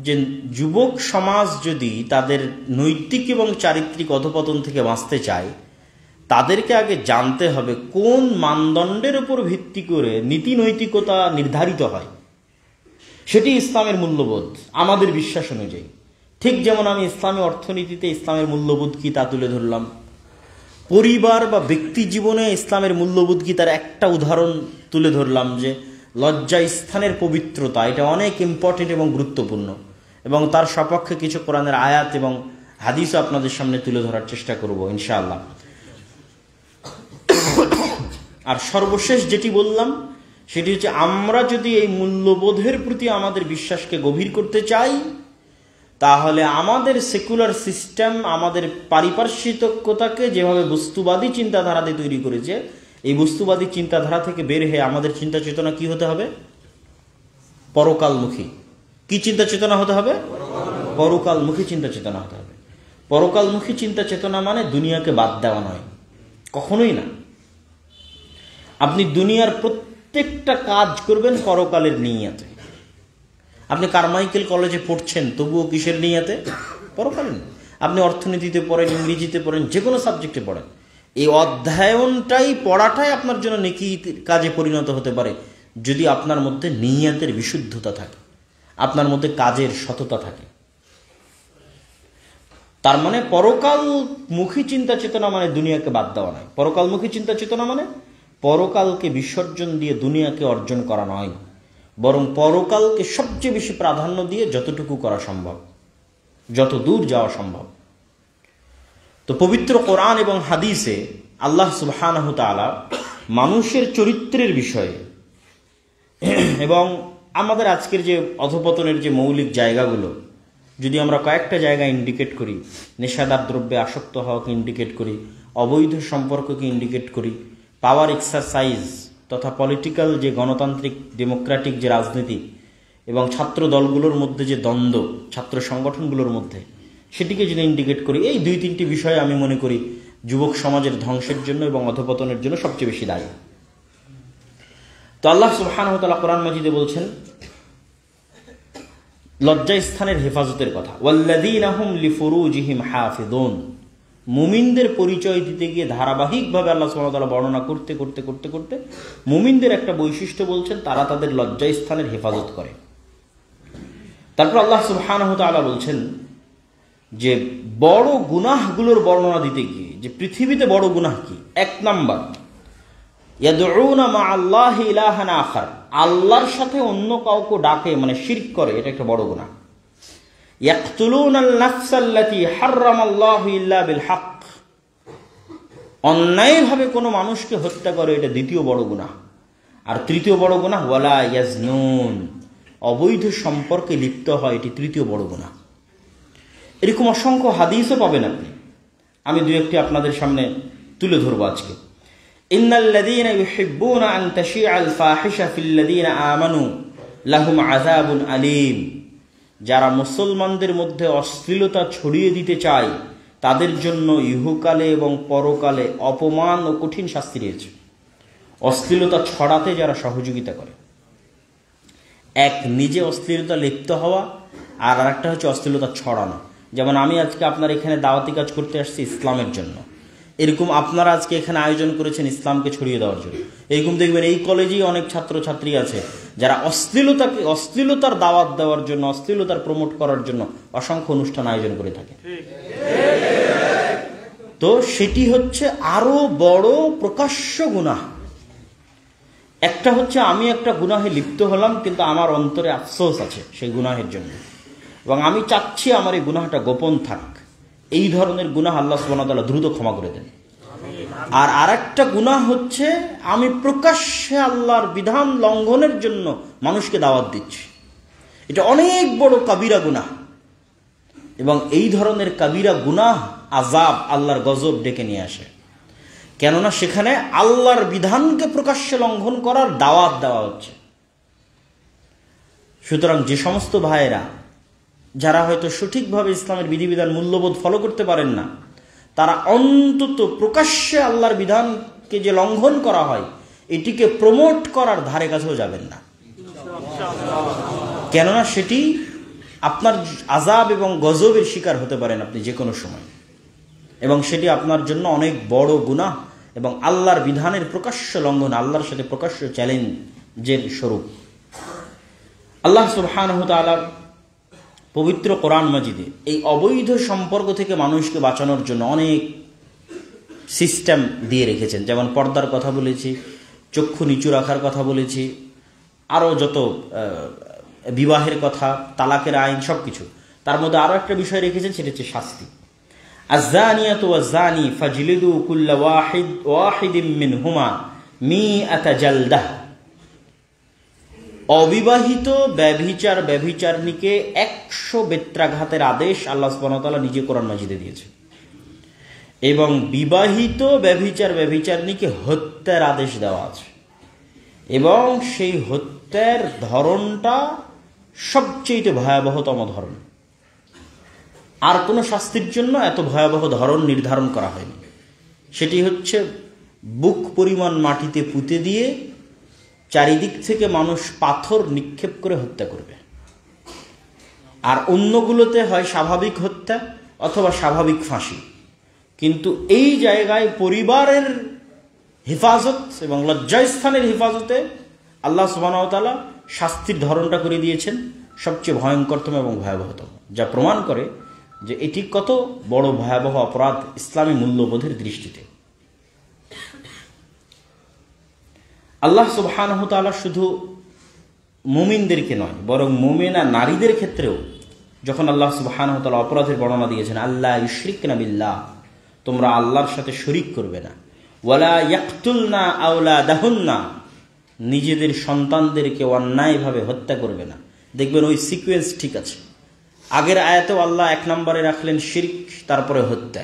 যে যুবক সমাজ যদি তাদের নৈতিক এবং চারিত্রিক অধঃপতন থেকে বাঁচতে চায়, তাদেরকে আগে জানতে হবে কোন মানদণ্ডের উপর ভিত্তি করে নীতি নৈতিকতা নির্ধারিত হয়। সেটি ইসলামের মূল্যবোধ, আমাদের বিশ্বাস অনুযায়ী। ঠিক যেমন আমি ইসলামী অর্থনীতিতে ইসলামের মূল্যবোধ কি তা তুলে ধরলাম, পরিবার বা ব্যক্তি জীবনে ইসলামের মূল্যবোধ কি তার একটা উদাহরণ তুলে ধরলাম, যে লজ্জা স্থানের পবিত্রতা, এটা অনেক ইম্পর্টেন্ট এবং গুরুত্বপূর্ণ, এবং তার সপক্ষে কিছু কোরআনের আয়াত এবং হাদিসও আপনাদের সামনে তুলে ধরার চেষ্টা করব ইনশাআল্লাহ। আর সর্বশেষ যেটি বললাম সেটি হচ্ছে, আমরা যদি এই মূল্যবোধের প্রতি আমাদের বিশ্বাসকে গভীর করতে চাই, তাহলে আমাদের সেকুলার সিস্টেম আমাদের পারিপার্শ্বিকতাকে যেভাবে বস্তুবাদী চিন্তাধারা দিয়ে তৈরি করেছে, এই বস্তুবাদী চিন্তাধারা থেকে বের হয়ে আমাদের চিন্তা চেতনা কি হতে হবে? পরকালমুখী। কি চিন্তা চেতনা হতে হবে? পরকালমুখী চিন্তা চেতনা হতে হবে। পরকালমুখী চিন্তা চেতনা মানে দুনিয়াকে বাদ দেওয়া নয়, কখনোই না। আপনি দুনিয়ার প্রত্যেকটা কাজ করবেন পরকালের নিয়তে। আপনি কারমাইকেল কলেজে পড়ছেন, তবুও কিসের নিয়তে? পরকালের। আপনি অর্থনীতিতে পড়েন, ইংরেজিতে পড়েন, যে কোনো সাবজেক্টে পড়েন, এই পড়াটাই আপনার জন্য নেকি কাজে পরিণত হতে পারে যদি আপনার মধ্যে নিয়তের বিশুদ্ধতা থাকে, আপনার মধ্যে কাজের সততা থাকে। তার মানে পরকালমুখী চিন্তা চেতনা মানে দুনিয়াকে বাদ দেওয়া নয়। পরকালমুখী চিন্তা চেতনা মানে পরকালকে বিসর্জন দিয়ে দুনিয়াকে অর্জন করা নয়, বরং পরকালকে সবচেয়ে বেশি প্রাধান্য দিয়ে যতটুকু করা সম্ভব, যত দূর যাওয়া সম্ভব। তো পবিত্র কোরআন এবং হাদিসে আল্লাহ সুবহানাহু তাআলা মানুষের চরিত্রের বিষয়ে এবং আমাদের আজকের যে অধঃপতনের যে মৌলিক জায়গাগুলো, যদি আমরা কয়েকটা জায়গা ইন্ডিকেট করি, নেশাদার দ্রব্যে আসক্ত হওয়াকে ইন্ডিকেট করি, অবৈধ সম্পর্ককে ইন্ডিকেট করি, পাওয়ার এক্সারসাইজ তথা পলিটিক্যাল যে গণতান্ত্রিক ডেমোক্রেটিক যে রাজনীতি এবং ছাত্র দলগুলোর মধ্যে যে দ্বন্দ্ব, ছাত্র সংগঠনগুলোর মধ্যে, সেটিকে যদি ইন্ডিকেট করি, এই 2-3টি বিষয় আমি মনে করি যুবক সমাজের ধ্বংসের জন্য এবং অধঃপতনের জন্য সবচেয়ে বেশি দায়ী। তো আল্লাহ সুবহানাহু ওয়া তাআলা কোরআন মাজিদে বলছেন, লজ্জাস্থানের হেফাজতের কথা। ওয়াল্লাযীনা হুম লিফুরুজিহিম হাফিযুন, মুমিনদের পরিচয় দিতে গিয়ে ধারাবাহিকভাবে আল্লাহ সুবহানাহু ওয়া তাআলা বর্ণনা করতে করতে করতে করতে মুমিনদের একটা বৈশিষ্ট্য বলছেন, তারা তাদের লজ্জাস্থানের হেফাজত করে। তারপর আল্লাহ সুবহানাহু ওয়া তাআলা বলছেন যে বড় গুনাহগুলোর বর্ণনা দিতে গিয়ে যে পৃথিবীতে বড় গুনাহ কি, 1 নাম্বার ইয়াদউনা মা'আল্লাহি ইলাহান আখার, আল্লাহর সাথে অন্য কাউকে ডাকে, মানে শিরক করে, এটা একটা বড় গুনাহ। ইয়াকতুলুনাল নাফসাল্লাতী হারামাল্লাহু ইল্লা বিল হক, অন্যায়ভাবে কোনো মানুষকে হত্যা করে, এটা দ্বিতীয় বড় গুনাহ। আর তৃতীয় বড় গুনাহ ওয়ালা ইয়াজনুন, অবৈধ সম্পর্কে লিপ্ত হয়, এটি তৃতীয় বড় গুনাহ। এরকম অসংখ্য হাদিসও পাবেন আপনি, আমি দুই একটি আপনাদের সামনে তুলে ধরবো আজকে। ইন্নাল্লাযীনা ইউহিব্বুনা আন তাশিআল ফাহিশা ফিল্লাযীনা আমানু লাহুম আযাবুন আলীম, যারা মুসলমানদের মধ্যে অশ্লীলতা ছড়িয়ে দিতে চায় তাদের জন্য ইহকালে এবং পরকালে অপমান ও কঠিন শাস্তি রয়েছে। অশ্লীলতা ছড়াতে যারা সহযোগিতা করে, এক নিজে অশ্লীলতা লিপ্ত হওয়া, আর আরেকটা হচ্ছে অশ্লীলতা ছড়ানো। যেমন আমি আজকে আপনার এখানে দাওয়াতি কাজ করতে আসছি ইসলামের জন্য, এরকম আপনারা আজকে এখানে আয়োজন করেছেন ইসলামকে ছড়িয়ে দেওয়ার জন্য। এরকম দেখবেন এই কলেজেই অনেক ছাত্রছাত্রী আছে যারা অশ্লীলতার দাওয়াত দেওয়ার জন্য, অশ্লীলতার প্রমোট করার জন্য অসংখ্য অনুষ্ঠান আয়োজন করে থাকে। তো সেটি হচ্ছে আরো বড় প্রকাশ্য গুনাহ। একটা হচ্ছে আমি একটা গুনাহে লিপ্ত হলাম, কিন্তু আমার অন্তরে আফসোস আছে সেই গুনাহের জন্য, এবং আমি চাচ্ছি আমার এই গুনাহটা গোপন থাক। এই ধরনের গুনাহ আল্লাহ সুবহানাহু ওয়া তাআলা দ্রুত ক্ষমা করে দেন। আর আরেকটা গুনাহ হচ্ছে আমি প্রকাশ্যে আল্লাহর বিধান লঙ্ঘনের জন্য মানুষকে দাওয়াত দিচ্ছি, এটা অনেক বড় কাবিরা গুনাহ। এবং এই ধরনের কাবিরা গুনাহ আযাব, আল্লাহর গজব ডেকে নিয়ে আসে, কেননা সেখানে আল্লাহর বিধানকে প্রকাশ্যে লঙ্ঘন করার দাওয়াত দেওয়া হচ্ছে। সুতরাং যে সমস্ত ভাইয়েরা যারা হয়তো সঠিকভাবে ইসলামের বিধিবিধান মূল্যবোধ ফলো করতে পারেন না, তারা অন্তত প্রকাশ্যে আল্লাহর বিধানকে যে লঙ্ঘন করা হয় এটিকে প্রমোট করার ধারে কাছেও যাবেন না, কেননা সেটি আপনার আযাব এবং গজবের শিকার হতে পারেন আপনি যে কোনো সময়, এবং সেটি আপনার জন্য অনেক বড় গুনাহ এবং আল্লাহর বিধানের প্রকাশ্য লঙ্ঘন, আল্লাহর সাথে প্রকাশ্য চ্যালেঞ্জের স্বরূপ। আল্লাহ সুবহানাহু ওয়া তাআলা পবিত্র কোরআন মাজিদে এই অবৈধ সম্পর্ক থেকে মানুষকে বাঁচানোর জন্য অনেক সিস্টেম দিয়ে রেখেছেন। যেমন পর্দার কথা বলেছি, চক্ষু নিচু রাখার কথা বলেছি, আরও যত বিবাহের কথা, তালাকের আইন, সব কিছু। তার মধ্যে আরও একটা বিষয় রেখেছেন, সেটা হচ্ছে শাস্তি। আয-যানিয়াতু ওয়াজ-যানি ফাজলিদু কুল্লা ওয়াহিদিম মিনহুমা মিআতা জালদাহ, অবিবাহিত ব্যভিচারিণীকে 100 বেত্রাঘাতের আদেশ আল্লাহ সুবহানাহু ওয়া তাআলা নিজে কোরআন মাজিদে দিয়েছে, এবং বিবাহিত ব্যভিচারিণীকে হত্যার আদেশ দেওয়া আছে, এবং সেই হত্যার ধরনটা সবচেয়ে ভয়াবহতম ধরন। আর কোনো শাস্তির জন্য এত ভয়াবহ ধরন নির্ধারণ করা হয়নি। সেটি হচ্ছে বুক পরিমাণ মাটিতে পুঁতে দিয়ে চারিদিক থেকে মানুষ পাথর নিক্ষেপ করে হত্যা করবে। আর অন্যগুলোতে হয় স্বাভাবিক হত্যা অথবা স্বাভাবিক ফাঁসি, কিন্তু এই জায়গায় পরিবারের হেফাজত এবং লজ্জাস্থানের হেফাজতে আল্লাহ সুবহানাহু ওয়া তাআলা শাস্তির ধরনটা করে দিয়েছেন সবচেয়ে ভয়ঙ্করতম এবং ভয়াবহতম, যা প্রমাণ করে যে এটি কত বড় ভয়াবহ অপরাধ ইসলামী মূল্যবোধের দৃষ্টিতে। আল্লাহ সুবহানাহু ওয়া তাআলা শুধু মুমিনদেরকে নয়, বরং মুমিনা নারীদের ক্ষেত্রেও যখন আল্লাহ সুবহানাহু ওয়া তাআলা অপরাধের বর্ণনা দিয়েছেন, আল্লাহ ইউশরিকনা বিল্লাহ, তোমরা আল্লাহর সাথে শরীক করবে না, ওয়ালা ইয়াকতুলনা আওলাদাহুন্না, নিজেদের সন্তানদেরকে অন্যায়ভাবে হত্যা করবে না। দেখবেন ওই সিকোয়েন্স ঠিক আছে। আগের আয়াতেও আল্লাহ 1 নম্বরে রাখলেন শিরক, তারপরে হত্যা,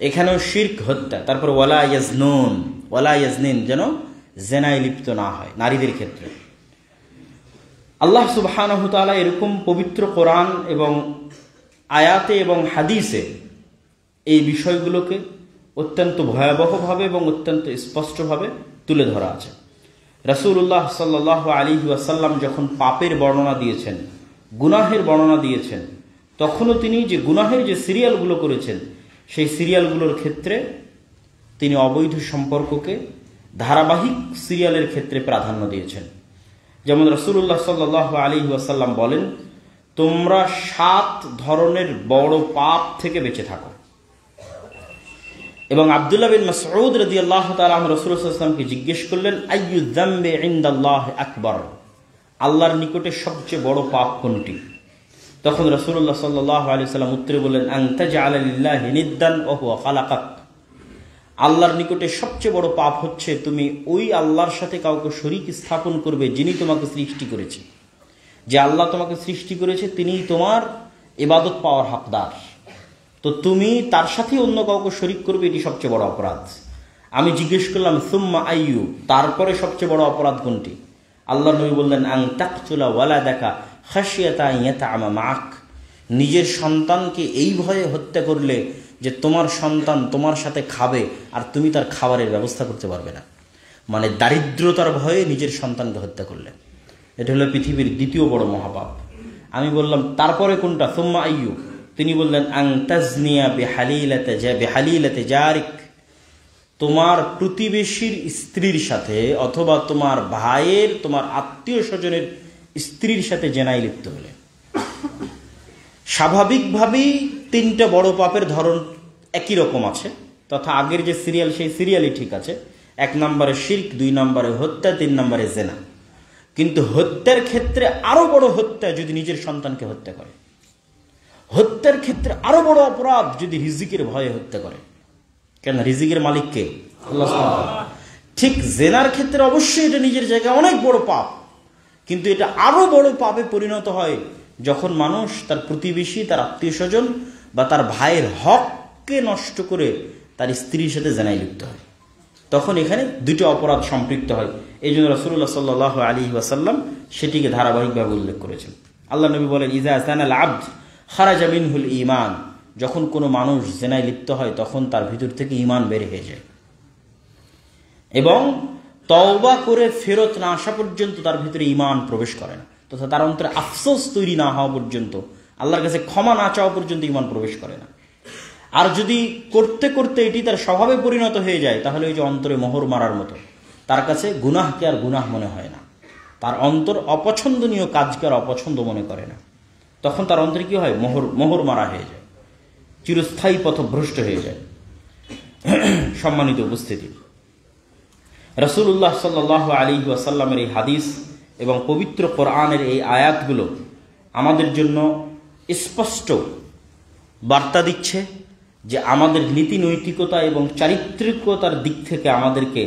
এখানেও শিরক, হত্যা, তারপর ওয়ালা ইয়াজনুন, ওয়ালা ইয়াজনিন, যেন জেনায় লিপ্ত না হয় নারীদের ক্ষেত্রে। আল্লাহ সুবহানাহু ওয়া তাআলা এরকম পবিত্র কোরআন এবং আয়াতে এবং হাদিসে এই বিষয়গুলোকে অত্যন্ত ভয়াবহভাবে এবং অত্যন্ত স্পষ্টভাবে তুলে ধরা আছে। রাসূলুল্লাহ সাল্লাল্লাহু আলাইহি ওয়াসাল্লাম যখন পাপের বর্ণনা দিয়েছেন, গুনাহের বর্ণনা দিয়েছেন, তখনও তিনি যে গুনাহের যে সিরিয়ালগুলো করেছেন সেই সিরিয়ালগুলোর ক্ষেত্রে তিনি অবৈধ সম্পর্ককে ধারাবাহিক সিরিয়ালের ক্ষেত্রে প্রাধান্য দিয়েছেন। যেমন রাসূলুল্লাহ সাল্লাল্লাহু আলাইহি ওয়াসাল্লাম বলেন, তোমরা 7 ধরনের বড় পাপ থেকে বেঁচে থাকো। এবং আব্দুল্লাহ বিন মাসউদ রাদিয়াল্লাহু তাআলা রাসূলুল্লাহ সাল্লাল্লাহু আলাইহি ওয়াসাল্লামকে জিজ্ঞেস করলেন, আইয়ু যামবি ইনদাল্লাহি আকবার, আল্লাহর নিকটে সবচেয়ে বড় পাপ কোনটি? তখন রাসূলুল্লাহ সাল্লাল্লাহু আলাইহি ওয়াসাল্লাম উত্তরে বললেন, আন তাজআলা লিল্লাহি নিদ্দান ওয়া হুয়া খালাকাক, আল্লাহর নিকটে সবচেয়ে বড় পাপ হচ্ছে তুমি ওই আল্লাহর সাথে কাউকে শরীক স্থাপন করবে যিনি তোমাকে সৃষ্টি করেছে। যে আল্লাহ তোমাকে সৃষ্টি করেছে তিনিই তোমার ইবাদত পাওয়ার হকদার, তো তুমি তার সাথে অন্য কাউকে শরীক করবে, এটি সবচেয়ে বড় অপরাধ। আমি জিজ্ঞেস করলাম, সুম্মা আইয়ু, তারপরে সবচেয়ে বড় অপরাধ কোনটি? আল্লাহ নবী বললেন, আন তাকতুলা ওয়ালাদাকা খাশিয়াতা আন ইয়াতআমা মা'ak, নিজের সন্তানকে এই ভয়ে হত্যা করলে যে তোমার সন্তান তোমার সাথে খাবে আর তুমি তার খাবারের ব্যবস্থা করতে পারবে না, মানে দারিদ্রতার ভয়ে নিজের সন্তানকে হত্যা করলে। এটা হলো পৃথিবীর দ্বিতীয় বড় মহাপাপ। আমি বললাম, তারপরে কোনটা? সুম্মা আইয়ু, তিনি বললেন, আন তাজনিয়া বিহালিলাতি জারিক, তোমার প্রতিবেশীর স্ত্রীর সাথে অথবা তোমার ভাইয়ের, তোমার আত্মীয় স্বজনের স্ত্রীর সাথে জেনায় লিপ্ত হলে। স্বাভাবিকভাবেই 3টা বড় পাপের ধরন একই রকম আছে, তথা আগের যে সিরিয়াল সেই সিরিয়ালই ঠিক আছে। 1 নম্বরে শিরক, 2 নম্বরে হত্যা, 3 নম্বরে জেনা। কিন্তু হত্যার ক্ষেত্রে আরো বড় হত্যা যদি নিজের সন্তানকে হত্যা করে, হত্যার ক্ষেত্রে আরো বড় অপরাধ যদি রিজিকের ভয়ে হত্যা করে। কেন? রিজিকের মালিক কে? আল্লাহ সুবহানাহু ওয়া তাআলা। ঠিক জেনার ক্ষেত্রে অবশ্যই এটা নিজের জায়গায় অনেক বড় পাপ, কিন্তু এটা আরো বড় পাপে পরিণত হয় যখন মানুষ তার প্রতিবেশী, তার আত্মীয় স্বজন বা তার ভাইয়ের হককে নষ্ট করে তার স্ত্রীর সাথে জেনায় লিপ্ত হয়। তখন এখানে 2টা অপরাধ সম্পৃক্ত হয়। এই জন্য রাসূলুল্লাহ সাল্লাল্লাহু আলাইহি ওয়াসাল্লাম সেটিকে ধারাবাহিকভাবে উল্লেখ করেছেন। আল্লাহ নবী বলেন, ইযা জানাল আবদ খারাজা মিনহুল ঈমান, যখন কোনো মানুষ জেনায় লিপ্ত হয় তখন তার ভিতর থেকে ঈমান বের হয়ে যায়, এবং তওবা করে ফেরত না আসা পর্যন্ত তার ভিতরে ঈমান প্রবেশ করে না, তথা তার অন্তরে আফসোস তৈরি না হওয়া পর্যন্ত, আল্লাহর কাছে ক্ষমা না চাওয়া পর্যন্ত ঈমান প্রবেশ করে না। আর যদি করতে করতে এটি তার স্বভাবে পরিণত হয়ে যায়, তাহলে ওই যে অন্তরে মোহর মারার মতো, তার কাছে গুনাহকে আর গুনাহ মনে হয় না, তার অন্তর অপছন্দনীয় কাজকে আর অপছন্দ মনে করে না। তখন তার অন্তরে কি হয়? মোহর মারা হয়ে যায়, চিরস্থায়ী পথভ্রষ্ট হয়ে যায়। সম্মানিত উপস্থিতি, রাসূলুল্লাহ সাল্লাল্লাহু আলাইহি ওয়াসাল্লামের এই হাদিস এবং পবিত্র কোরআনের এই আয়াতগুলো আমাদের জন্য স্পষ্ট বার্তা দিচ্ছে যে আমাদের নীতি নৈতিকতা এবং চারিত্রিকতার দিক থেকে আমাদেরকে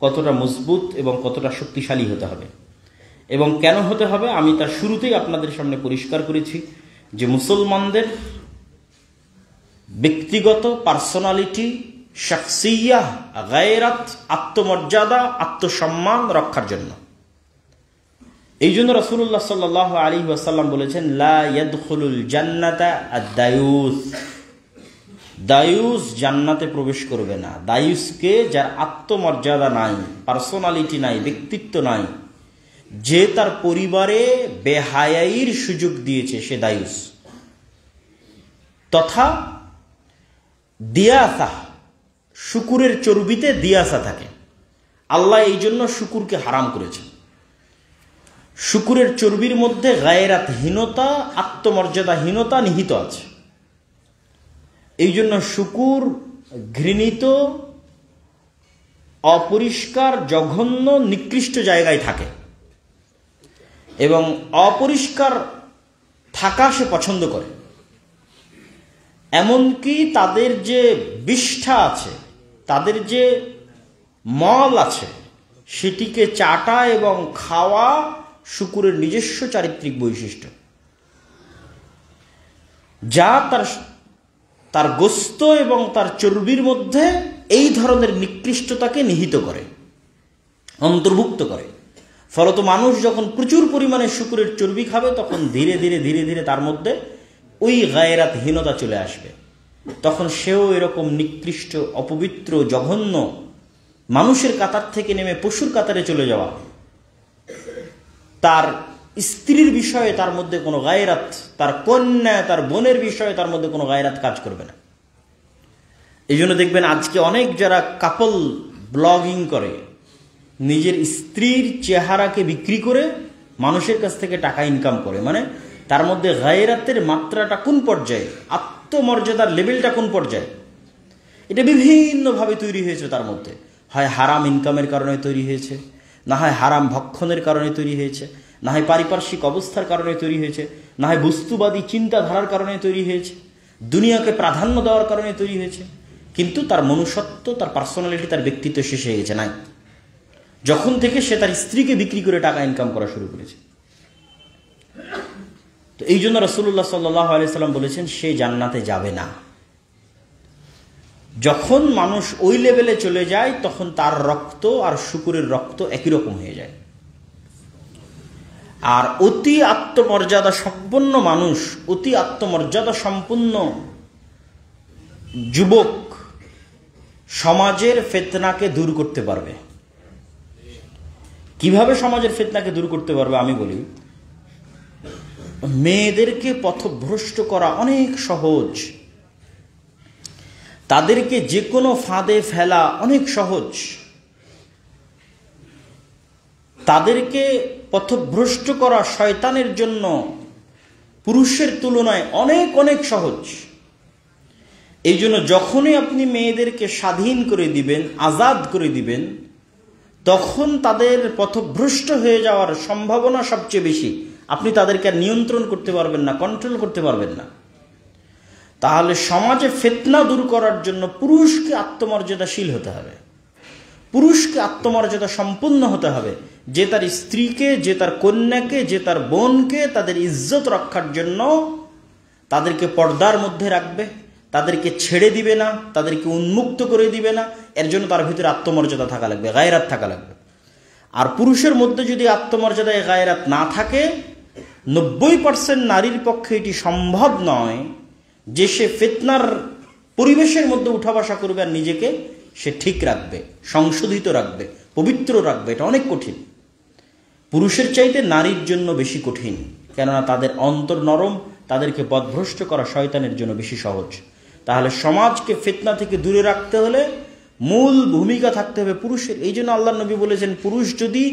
কতটা মজবুত এবং কতটা শক্তিশালী হতে হবে। এবং কেন হতে হবে আমি তার শুরুতেই আপনাদের সামনে পরিষ্কার করেছি যে মুসলমানদের ব্যক্তিগত পার্সোনালিটি, শাখসিয়াহ, গায়রাত, আত্মমর্যাদা, আত্মসম্মান রক্ষার জন্য। এই জন্য রাসূলুল্লাহ সাল্লাল্লাহু আলাইহি ওয়াসাল্লাম বলেছেন, লা ইয়াদখুলুল জান্নাতা আদ-দায়ুস, দায়ুস জান্নাতে প্রবেশ করবে না। দায়ুসকে, যার আত্মমর্যাদা নাই, পার্সোনালিটি নাই, ব্যক্তিত্ব নাই, যে তার পরিবারে বেহায়াইর সুযোগ দিয়েছে, সে দায়ুস। তথা দিয়াসা, শুকুরের চর্বিতে দিয়াসা থাকে। আল্লাহ এই জন্য শুকুরকে হারাম করেছেন। শুকুরের চর্বির মধ্যে গায়রাতহীনতা, আত্মমর্যাদাহীনতা নিহিত আছে। এই জন্য শুকুর ঘৃণিত, অপরিষ্কার, জঘন্য, নিকৃষ্ট জায়গায় থাকে এবং অপরিষ্কার থাকা সে পছন্দ করে। এমনকি তাদের যে বিষ্ঠা আছে, তাদের যে মল আছে, সেটিকে চাটা এবং খাওয়া শুকুরের নিজস্ব চারিত্রিক বৈশিষ্ট্য, যা তার গোস্ত এবং তার চর্বির মধ্যে এই ধরনের নিকৃষ্টতাকে নিহিত করে, অন্তর্ভুক্ত করে। ফলত মানুষ যখন প্রচুর পরিমাণে শুকুরের চর্বি খাবে, তখন ধীরে ধীরে ধীরে ধীরে তার মধ্যে ওই গায়রাতহীনতা চলে আসবে। তখন সেও এরকম নিকৃষ্ট, অপবিত্র, জঘন্য, মানুষের কাতার থেকে নেমে পশুর কাতারে চলে যাওয়া, তার স্ত্রীর বিষয়ে তার মধ্যে কোনো গায়রাত, তার কন্যা তার বোনের বিষয়ে তার মধ্যে কোনো গায়রাত কাজ করবে না। এই জন্য দেখবেন আজকে অনেক যারা কাপল ব্লগিং করে, নিজের স্ত্রীর চেহারাকে বিক্রি করে মানুষের কাছ থেকে টাকা ইনকাম করে, মানে তার মধ্যে গায়রাতের মাত্রাটা কোন পর্যায়ে, আত্মমর্যাদার লেভেলটা কোন পর্যায়ে, এটা বিভিন্নভাবে তৈরি হয়েছে। তার মধ্যে হয় হারাম ইনকামের কারণে তৈরি হয়েছে, না হয় হারাম ভক্ষণের কারণে তৈরি হয়েছে, না হয় পারিপার্শ্বিক অবস্থার কারণে তৈরি হয়েছে, না হয় বস্তুবাদী চিন্তাধারার কারণে তৈরি হয়েছে, দুনিয়াকে প্রাধান্য দেওয়ার কারণে তৈরি হয়েছে। কিন্তু তার মনুষ্যত্ব, তার পার্সোনালিটি, তার ব্যক্তিত্ব শেষ হয়ে গেছে নাই, যখন থেকে সে তার স্ত্রীকে বিক্রি করে টাকা ইনকাম করা শুরু করেছে। তো এই জন্য রাসূলুল্লাহ সাল্লাল্লাহু আলাইহি সাল্লাম বলেছেন সে জান্নাতে যাবে না। যখন মানুষ ওই লেভেলে চলে যায় তখন তার রক্ত আর শূকরের রক্ত একই রকম হয়ে যায়। আর অতি আত্মমর্যাদা সম্পন্ন মানুষ, অতি আত্মমর্যাদা সম্পন্ন যুবক সমাজের ফিতনাকে দূর করতে পারবে। কিভাবে সমাজের ফিতনাকে দূর করতে পারবে আমি বলি, মেয়েদেরকে পথভ্রষ্ট করা অনেক সহজ, তাদেরকে যে কোনো ফাঁদে ফেলা অনেক সহজ, তাদেরকে পথভ্রষ্ট করা শয়তানের জন্য পুরুষের তুলনায় অনেক অনেক সহজ। এই জন্য যখনই আপনি মেয়েদেরকে স্বাধীন করে দিবেন, আজাদ করে দিবেন, তখন তাদের পথভ্রষ্ট হয়ে যাওয়ার সম্ভাবনা সবচেয়ে বেশি। আপনি তাদেরকে নিয়ন্ত্রণ করতে পারবেন না, কন্ট্রোল করতে পারবেন না। তাহলে সমাজে ফিতনা দূর করার জন্য পুরুষকে আত্মমর্যাদাশীল হতে হবে, পুরুষকে আত্মমর্যাদা সম্পন্ন হতে হবে, যে তার স্ত্রীকে, যে তার কন্যাকে, যে তার বোনকে তাদের ইজ্জত রক্ষার জন্য তাদেরকে পর্দার মধ্যে রাখবে, তাদেরকে ছেড়ে দিবে না, তাদেরকে উন্মুক্ত করে দিবে না। এর জন্য তার ভিতরে আত্মমর্যাদা থাকা লাগবে, গায়রাত থাকা লাগবে। আর পুরুষের মধ্যে যদি আত্মমর্যাদায় গায়রাত না থাকে, 90% নারীর পক্ষে এটি সম্ভব নয় যে সে ফিতনার পরিবেশের মধ্যে উঠা বসা করবে আর নিজেকে সে ঠিক রাখবে, সংশোধিত রাখবে, পবিত্র রাখবে। এটা অনেক কঠিন, পুরুষের চাইতে নারীর জন্য বেশি কঠিন, কেননা তাদের অন্তর নরম, তাদেরকে পথভ্রষ্ট করা শয়তানের জন্য বেশি সহজ। তাহলে সমাজকে ফিতনা থেকে দূরে রাখতে হলে মূল ভূমিকা থাকতে হবে পুরুষের। এই জন্য আল্লাহর নবী বলেছেন, পুরুষ যদি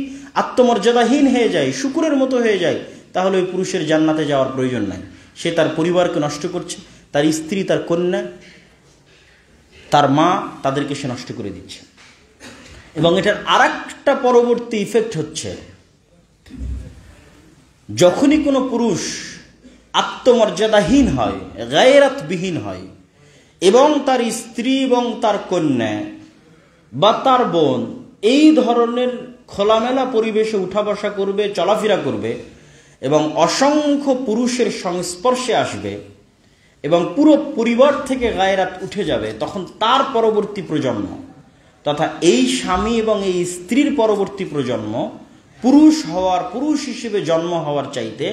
আত্মমর্যাদাহীন হয়ে যায়, শূকরের মতো হয়ে যায়, তাহলে ওই পুরুষের জান্নাতে যাওয়ার প্রয়োজন নাই। সে তার পরিবারকে নষ্ট করছে, তার স্ত্রী, তার কন্যা, তার মা, তাদেরকে সে নষ্ট করে দিচ্ছে। এবং এটার আরেকটা পরবর্তী ইফেক্ট হচ্ছে, যখনই কোনো পুরুষ আত্মমর্যাদাহীন হয়, গায়রাতবিহীন হয়, এবং তার স্ত্রী এবং তার কন্যা বা তার বোন এই ধরনের খোলামেলা পরিবেশে উঠা বসা করবে, চলাফেরা করবে, এবং অসংখ্য পুরুষের সংস্পর্শে আসবে, এবং পুরো পরিবার থেকে গায়রাত উঠে যাবে, তখন তার পরবর্তী প্রজন্ম তথা এই স্বামী এবং এই স্ত্রীর পরবর্তী প্রজন্ম পুরুষ হিসেবে জন্ম হওয়ার চাইতে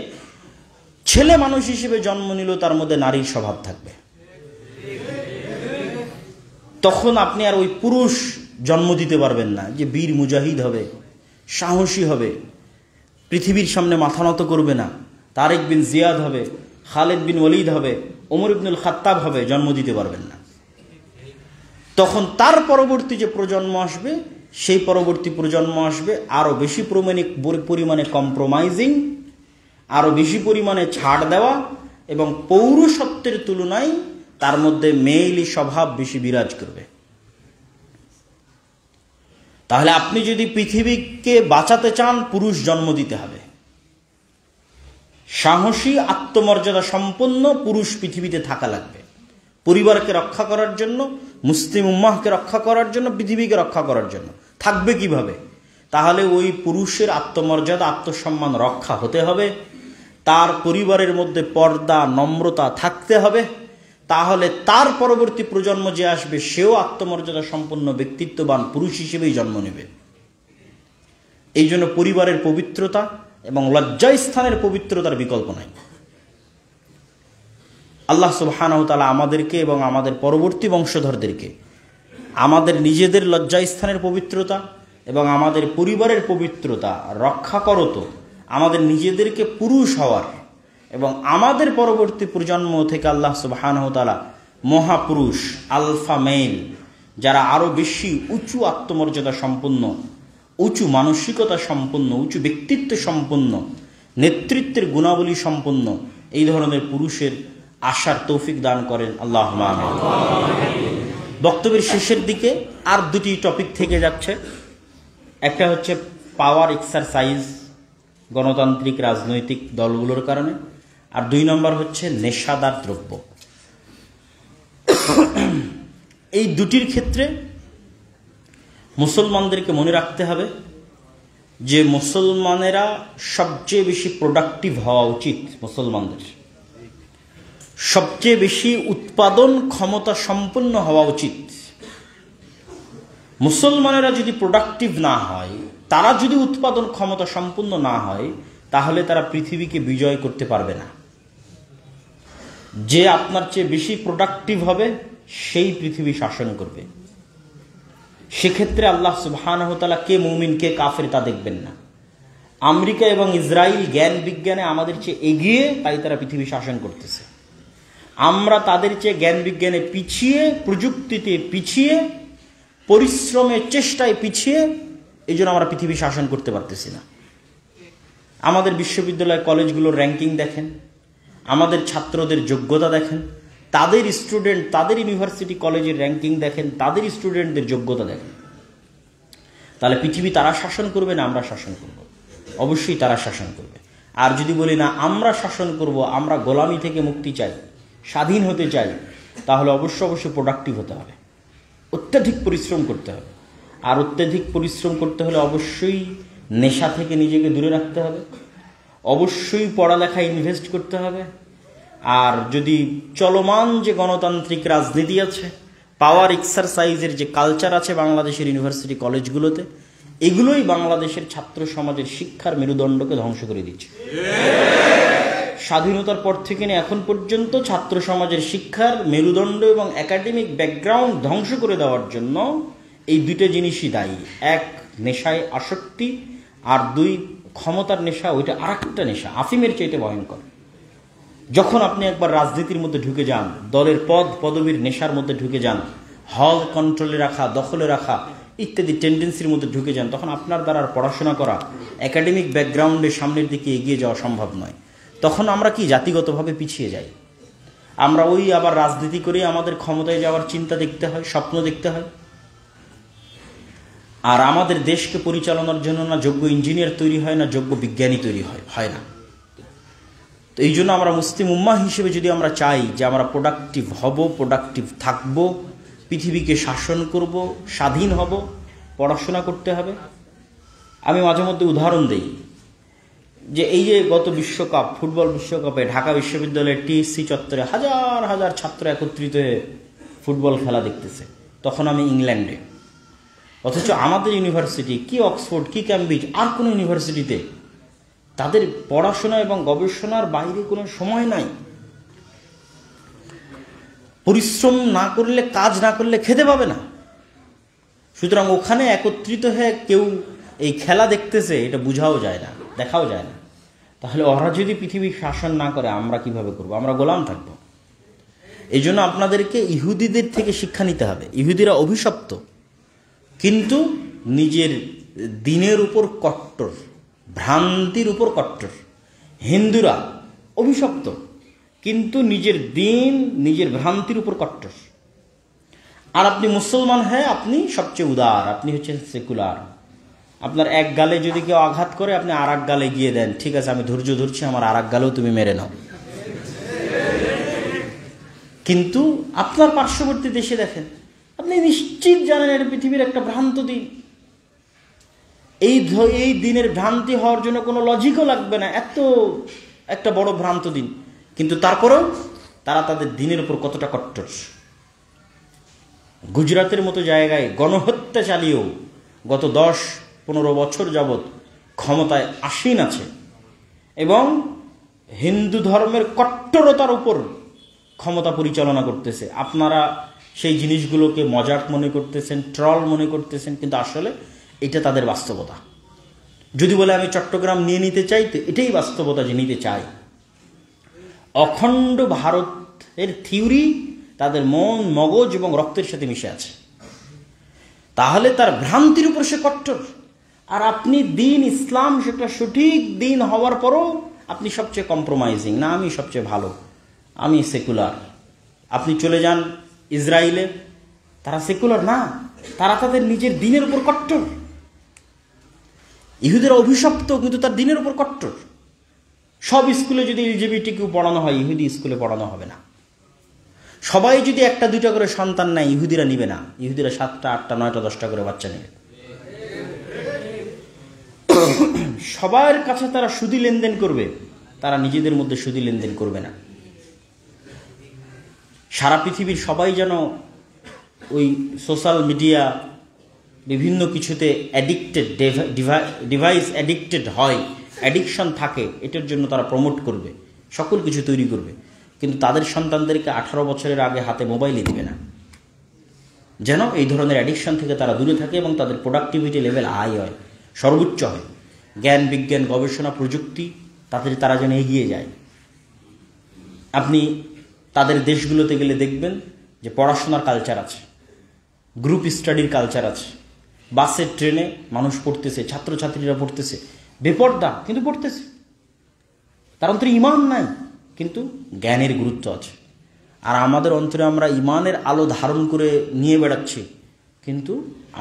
ছেলে মানুষ হিসেবে জন্ম নিল, তার মধ্যে নারীর স্বভাব থাকবে। তখন আপনি আর ওই পুরুষ জন্ম দিতে পারবেন না যে বীর মুজাহিদ হবে, সাহসী হবে, পৃথিবীর সামনে মাথা নত করবে না, তারেক বিন জিয়াদ হবে, খালেদ বিন ওয়ালিদ হবে, ওমর ইবনুল খাত্তাব হবে, জন্ম দিতে পারবেন না। তখন তার পরবর্তী যে প্রজন্ম আসবে, সেই পরবর্তী প্রজন্ম আসবে আরো বেশি পরিমাণে কম্প্রোমাইজিং, আরো বেশি পরিমাণে ছাড় দেওয়া, এবং পৌরুষত্বের তুলনায় তার মধ্যে মেইলি স্বভাব বেশি বিরাজ করবে। তাহলে আপনি যদি পৃথিবীকে বাঁচাতে চান, পুরুষ জন্ম দিতে হবে, সাহসী আত্মমর্যাদা সম্পন্ন পুরুষ পৃথিবীতে থাকা লাগবে, পরিবারকে রক্ষা করার জন্য, মুসলিম উম্মাহকে রক্ষা করার জন্য, পৃথিবীকে রক্ষা করার জন্য। থাকবে কিভাবে? তাহলে ওই পুরুষের আত্মমর্যাদা, আত্মসম্মান রক্ষা হতে হবে, তার পরিবারের মধ্যে পর্দা, নম্রতা থাকতে হবে, তাহলে তার পরবর্তী প্রজন্ম যে আসবে সেও আত্মমর্যাদা সম্পন্ন ব্যক্তিত্ববান পুরুষ হিসেবেই জন্ম নেবে। এই জন্য পরিবারের পবিত্রতা এবং লজ্জাস্থানের পবিত্রতার বিকল্প নাই। আল্লাহ সুবহানাহু ওয়া তাআলা আমাদেরকে এবং আমাদের পরবর্তী বংশধরদেরকে আমাদের নিজেদের লজ্জাস্থানের পবিত্রতা এবং আমাদের পরিবারের পবিত্রতা রক্ষা করত, আমাদের নিজেদেরকে পুরুষ হওয়ার এবং আমাদের পরবর্তী প্রজন্ম থেকে আল্লাহ সুবহানাহু ওয়া তাআলা মহাপুরুষ আলফা মেল যারা আরও বেশি উঁচু আত্মমর্যাদা সম্পন্ন, উঁচু মানসিকতা সম্পন্ন, উঁচু ব্যক্তিত্ব সম্পন্ন, নেতৃত্বের গুণাবলী সম্পন্ন এই ধরনের পুরুষের আশার তৌফিক দান করেন আল্লাহুম্মা আমিন। বক্তব্যের শেষের দিকে আর দুটি টপিক থেকে যাচ্ছে। একটা হচ্ছে পাওয়ার এক্সারসাইজ গণতান্ত্রিক রাজনৈতিক দলগুলোর কারণে, আর 2 নম্বর হচ্ছে নেশাদার দ্রব্য। এই দুটির ক্ষেত্রে মুসলমানদেরকে মনে রাখতে হবে যে মুসলমানেরা সবচেয়ে বেশি প্রোডাক্টিভ হওয়া উচিত। মুসলমানদের সবচেয়ে বেশি উৎপাদন ক্ষমতা সম্পন্ন হওয়া উচিত। মুসলমানেরা যদি প্রোডাক্টিভ না হয়, তারা যদি উৎপাদন ক্ষমতা সম্পন্ন না হয়, তাহলে তারা পৃথিবীকে বিজয় করতে পারবে না। যে আপনার চেয়ে বেশি প্রোডাক্টিভ হবে সেই পৃথিবী শাসন করবে। সেক্ষেত্রে আল্লাহ সুবহানাহু ওয়া তাআলা কে মুমিন কে কাফের তা দেখবেন না। আমেরিকা এবং ইসরায়েল জ্ঞান বিজ্ঞানে আমাদের চেয়ে এগিয়ে, তাই তারা পৃথিবী শাসন করতেছে। আমরা তাদের চেয়ে জ্ঞান বিজ্ঞানে পিছিয়ে, প্রযুক্তিতে পিছিয়ে, পরিশ্রমের চেষ্টায় পিছিয়ে, এই জন্য আমরা পৃথিবী শাসন করতে পারতেছি না। আমাদের বিশ্ববিদ্যালয় কলেজগুলোর র্যাঙ্কিং দেখেন, আমাদের ছাত্রদের যোগ্যতা দেখেন, তাদের স্টুডেন্ট, তাদের ইউনিভার্সিটি কলেজের র্যাঙ্কিং দেখেন, তাদের স্টুডেন্টদের যোগ্যতা দেখেন। তাহলে পৃথিবী তারা শাসন করবে না আমরা শাসন করব? অবশ্যই তারা শাসন করবে। আর যদি বলি না আমরা শাসন করব, আমরা গোলামি থেকে মুক্তি চাই, স্বাধীন হতে চাই, তাহলে অবশ্যই প্রোডাক্টিভ হতে হবে, অত্যাধিক পরিশ্রম করতে হবে। আর অত্যাধিক পরিশ্রম করতে হলে অবশ্যই নেশা থেকে নিজেকে দূরে রাখতে হবে, অবশ্যই পড়ালেখায় ইনভেস্ট করতে হবে। আর যদি চলমান যে গণতান্ত্রিক রাজনীতি আছে, পাওয়ার এক্সারসাইজের যে কালচার আছে বাংলাদেশের ইউনিভার্সিটি কলেজগুলোতে, এগুলোই বাংলাদেশের ছাত্র সমাজের শিক্ষার মেরুদণ্ডকে ধ্বংস করে দিচ্ছে। স্বাধীনতার পর থেকে এখন পর্যন্ত ছাত্র সমাজের শিক্ষার মেরুদণ্ড এবং একাডেমিক ব্যাকগ্রাউন্ড ধ্বংস করে দেওয়ার জন্য এই দুটো জিনিসই দায়ী। এক, নেশায় আসক্তি, আর 2, ক্ষমতার নেশা। ওইটা আরেকটা নেশা, আফিমের চাইতে ভয়ঙ্কর। যখন আপনি একবার রাজনীতির মধ্যে ঢুকে যান, দলের পদ পদবীর নেশার মধ্যে ঢুকে যান, হল কন্ট্রোলে রাখা, দখলে রাখা ইত্যাদি টেন্ডেন্সির মধ্যে ঢুকে যান, তখন আপনার দ্বারা পড়াশোনা করা, একাডেমিক ব্যাকগ্রাউন্ডে সামনের দিকে এগিয়ে যাওয়া সম্ভব নয়। তখন আমরা কি জাতিগতভাবে পিছিয়ে যাই। আমরা ওই আবার রাজনীতি করে আমাদের ক্ষমতায় যাওয়ার চিন্তা দেখতে হয়, স্বপ্ন দেখতে হয়। আর আমাদের দেশকে পরিচালনার জন্য না যোগ্য ইঞ্জিনিয়ার তৈরি হয়, না যোগ্য বিজ্ঞানী তৈরি হয় না। তো এই জন্য আমরা মুসলিম উম্মাহ হিসেবে যদি আমরা চাই যে আমরা প্রোডাক্টিভ হব, প্রোডাক্টিভ থাকব, পৃথিবীকে শাসন করব, স্বাধীন হব, পড়াশোনা করতে হবে। আমি মাঝে মধ্যে উদাহরণ দিই যে এই যে গত বিশ্বকাপ, ফুটবল বিশ্বকাপে ঢাকা বিশ্ববিদ্যালয়ের টিএসসি চত্বরে হাজার হাজার ছাত্র একত্রিত হয়ে ফুটবল খেলা দেখতেছে, তখন আমি ইংল্যান্ডে। অথচ আমাদের ইউনিভার্সিটি কি অক্সফোর্ড কি ক্যামব্রিজ আর কোনো ইউনিভার্সিটিতে তাদের পড়াশোনা এবং গবেষণার বাইরে কোনো সময় নাই। পরিশ্রম না করলে, কাজ না করলে খেতে পাবে না। সুতরাং ওখানে একত্রিত হয়ে কেউ এই খেলা দেখতেছে, এটা বুঝাও যায় না, দেখাও যায় না। তাহলে ওরা যদি পৃথিবী শাসন না করে আমরা কিভাবে করব? আমরা গোলাম থাকব। এই জন্য আপনাদেরকে ইহুদিদের থেকে শিক্ষা নিতে হবে। ইহুদিরা অভিশপ্ত, কিন্তু নিজের দিনের উপর কট্টর, ভ্রান্তির উপর কট্টর। হিন্দুরা অভিশপ্ত, কিন্তু নিজের দিন, নিজের ভ্রান্তির উপর কট্টর। আর আপনি মুসলমান, হ্যাঁ আপনি সবচেয়ে উদার, আপনি হচ্ছেন সেকুলার। আপনার এক গালে যদি কেউ আঘাত করে, আপনি আর এক গালে গিয়ে দেন, ঠিক আছে আমি ধৈর্য ধরছি, আমার আর এক গালেও তুমি মেরে নাও। কিন্তু আপনার পার্শ্ববর্তী দেশে দেখেন, আপনি নিশ্চিত জানেন এটা পৃথিবীর একটা ভ্রান্ত দিন। এই দিনের ভ্রান্তি হওয়ার জন্য কোনো লজিকও লাগবে না, এত একটা বড় ভ্রান্ত দিন, কিন্তু তারপরেও তারা তাদের দিনের উপর কতটা কট্টর। গুজরাটের মতো জায়গায় গণহত্যা চালিয়েও গত 10-15 বছর যাবৎ ক্ষমতায় আসীন আছে এবং হিন্দু ধর্মের কট্টরতার উপর ক্ষমতা পরিচালনা করতেছে। আপনারা সেই জিনিসগুলোকে মজাক মনে করতেছেন, ট্রল মনে করতেছেন, কিন্তু আসলে এটা তাদের বাস্তবতা। যদি বলে আমি চট্টগ্রাম নিয়ে নিতে চাই, তো এটাই বাস্তবতা যে নিতে চাই। অখণ্ড ভারতের থিওরি তাদের মন, মগজ এবং রক্তের সাথে মিশে আছে। তাহলে তার ভ্রান্তির উপর সে কট্টর। আর আপনি দিন ইসলাম, সেটা সঠিক দিন হওয়ার পরও আপনি সবচেয়ে কম্প্রোমাইজিং, না আমি সবচেয়ে ভালো, আমি সেকুলার। আপনি চলে যান ইসরায়েলে, তারা সেকুলার না, তারা তাদের নিজের দিনের উপর কট্টর। ইহুদিরা অভিশপ্ত, কিন্তু তার দিনের উপর কট্টর। সব স্কুলে যদি এলজিবিটিকিউ পড়ানো হয়, ইহুদি স্কুলে পড়ানো হবে না। সবাই যদি 1-2টা করে সন্তান নেয়, ইহুদিরা নিবে না। ইহুদিরা 7টা, 8টা, 9টা, 10টা করে বাচ্চা নেবে। সবার কাছে তারা সুদি লেনদেন করবে, তারা নিজেদের মধ্যে সুদি লেনদেন করবে না। সারা পৃথিবীর সবাই যেন ওই সোশ্যাল মিডিয়া বিভিন্ন কিছুতে অ্যাডিক্টেড, ডিভাইস অ্যাডিক্টেড হয়, অ্যাডিকশন থাকে, এটার জন্য তারা প্রমোট করবে, সকল কিছু তৈরি করবে। কিন্তু তাদের সন্তানদেরকে 18 বছরের আগে হাতে মোবাইলই দিবে না, যেন এই ধরনের অ্যাডিকশন থেকে তারা দূরে থাকে এবং তাদের প্রোডাক্টিভিটি লেভেল হাই হয়, সর্বোচ্চ হয়। জ্ঞান, বিজ্ঞান, গবেষণা, প্রযুক্তি তারা যেন এগিয়ে যায়। আপনি তাদের দেশগুলোতে গেলে দেখবেন যে পড়াশোনার কালচার আছে, গ্রুপ স্টাডির কালচার আছে। বাসে, ট্রেনে মানুষ পড়তেছে, ছাত্রছাত্রীরা পড়তেছে, বেপর্দা কিন্তু পড়তেছে। তার অন্তরে ইমান নাই, কিন্তু জ্ঞানের গুরুত্ব আছে। আর আমাদের অন্তরে আমরা ইমানের আলো ধারণ করে নিয়ে বেড়াচ্ছি, কিন্তু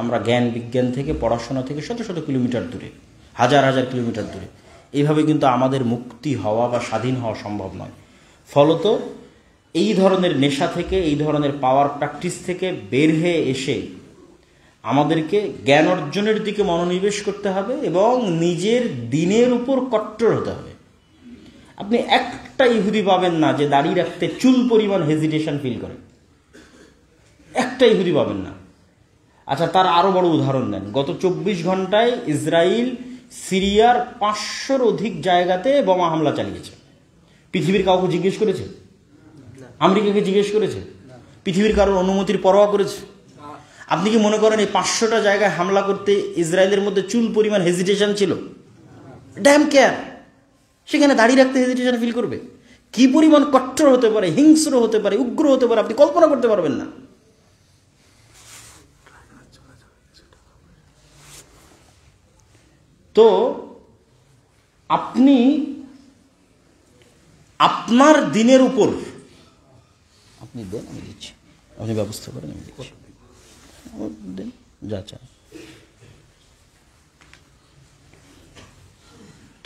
আমরা জ্ঞান, বিজ্ঞান থেকে, পড়াশোনা থেকে শত শত কিলোমিটার দূরে, হাজার হাজার কিলোমিটার দূরে। এইভাবে কিন্তু আমাদের মুক্তি হওয়া বা স্বাধীন হওয়া সম্ভব নয়। ফলত এই ধরনের নেশা থেকে, এই ধরনের পাওয়ার প্র্যাকটিস থেকে বের হয়ে এসে আমাদেরকে জ্ঞান অর্জনের দিকে মনোনিবেশ করতে হবে এবং নিজের দিনের উপর কট্টর হতে হবে। আপনি একটা ইহুদি পাবেন না যে দাড়ি রাখতে চুল পরিমাণ হেজিটেশন ফিল করে, একটা ইহুদি পাবেন না। আচ্ছা, তার আরো বড় উদাহরণ নেন। গত 24 ঘন্টায় ইসরায়েল সিরিয়ার 500-র অধিক জায়গাতে বোমা হামলা চালিয়েছে। পৃথিবীর কাউকে জিজ্ঞেস করেছে? আমেরিকাকে জিজ্ঞেস করেছে? পৃথিবীর কারোর অনুমতির পরোয়া করেছে? আপনি কি মনে করেন এই 500টা জায়গায় হামলা করতে ইসরায়েলের মধ্যে চুল পরিমাণ হেজিটেশন ছিল? ড্যাম কেয়ার, সেখানে দাঁড়িয়ে রাখতে হেজিটেশন ফিল করবে? কি পরিমাণ কট্টর হতে পারে, হিংস্র হতে পারে, উগ্র হতে পারে, আপনি কল্পনা করতে পারবেন না। তো আপনি আপনার দিনের উপর, আপনি দেন, আমি দিচ্ছি, আপনি ব্যবস্থা করেন, আমি দিচ্ছি, দেন যা চান।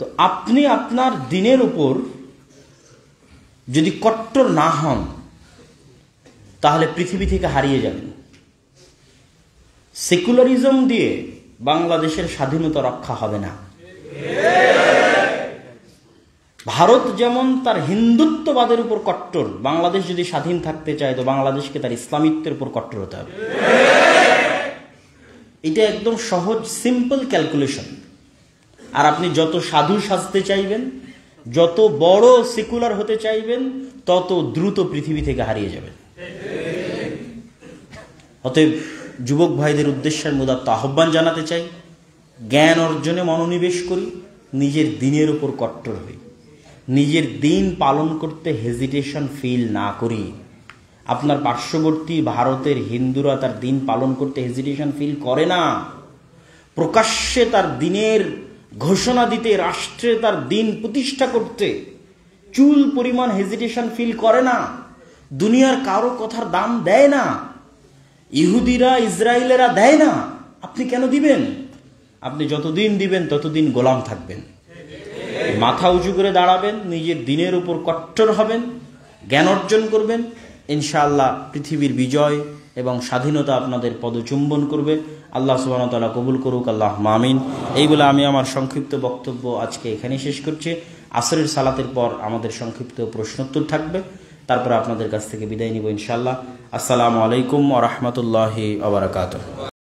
তো আপনি আপনার দিনের উপর যদি কট্টর না হন, তাহলে পৃথিবী থেকে হারিয়ে যাবেন। সেকুলারিজম দিয়ে বাংলাদেশের স্বাধীনতা রক্ষা হবে না। ভারত যেমন তার হিন্দুত্ববাদের উপর কট্টর, বাংলাদেশ যদি স্বাধীন থাকতে চায় তো বাংলাদেশকে তার ইসলামিত্বের উপর কট্টর হতে হবে। এটা একদম সহজ, সিম্পল ক্যালকুলেশন। আর আপনি যত সাধু সাজতে চাইবেন, যত বড় সেকুলার হতে চাইবেন, তত দ্রুত পৃথিবী থেকে হারিয়ে যাবেন। অতএব যুবক ভাইদের উদ্দেশ্যের মুদাত্ত আহ্বান জানাতে চাই, জ্ঞান অর্জনে মনোনিবেশ করি, নিজের দিনের উপর কট্টর হই, নিজের দিন পালন করতে হেজিটেশন ফিল না করি। আপনার পার্শ্ববর্তী ভারতের হিন্দুরা তার দিন পালন করতে হেজিটেশন ফিল করে না। প্রকাশ্যে তার দিনের ঘোষণা দিতে, রাষ্ট্রে তার দিন প্রতিষ্ঠা করতে চুল পরিমাণ হেজিটেশন ফিল করে না। দুনিয়ার কারো কথার দাম দেয় না। ইহুদিরা, ইসরায়েলেরা দেয় না, আপনি কেন দিবেন? আপনি যতদিন দিবেন ততদিন গোলাম থাকবেন। মাথা উঁচু করে দাঁড়াবেন, নিজের দিনের উপর কট্টর হবেন, জ্ঞান অর্জন করবেন, ইনশাআল্লাহ পৃথিবীর বিজয় এবং স্বাধীনতা আপনাদের পদচুম্বন করবে। আল্লাহ সুবহানাহু ওয়া তাআলা কবুল করুক, আল্লাহুম্মা আমিন। এই বলে আমি আমার সংক্ষিপ্ত বক্তব্য আজকে এখানেই শেষ করছি। আসরের সালাতের পর আমাদের সংক্ষিপ্ত প্রশ্নোত্তর থাকবে, তারপর আপনাদের কাছ থেকে বিদায় নিব ইনশাআল্লাহ। আসসালামু আলাইকুম ওয়া রাহমাতুল্লাহি ওয়া বারাকাতুহু।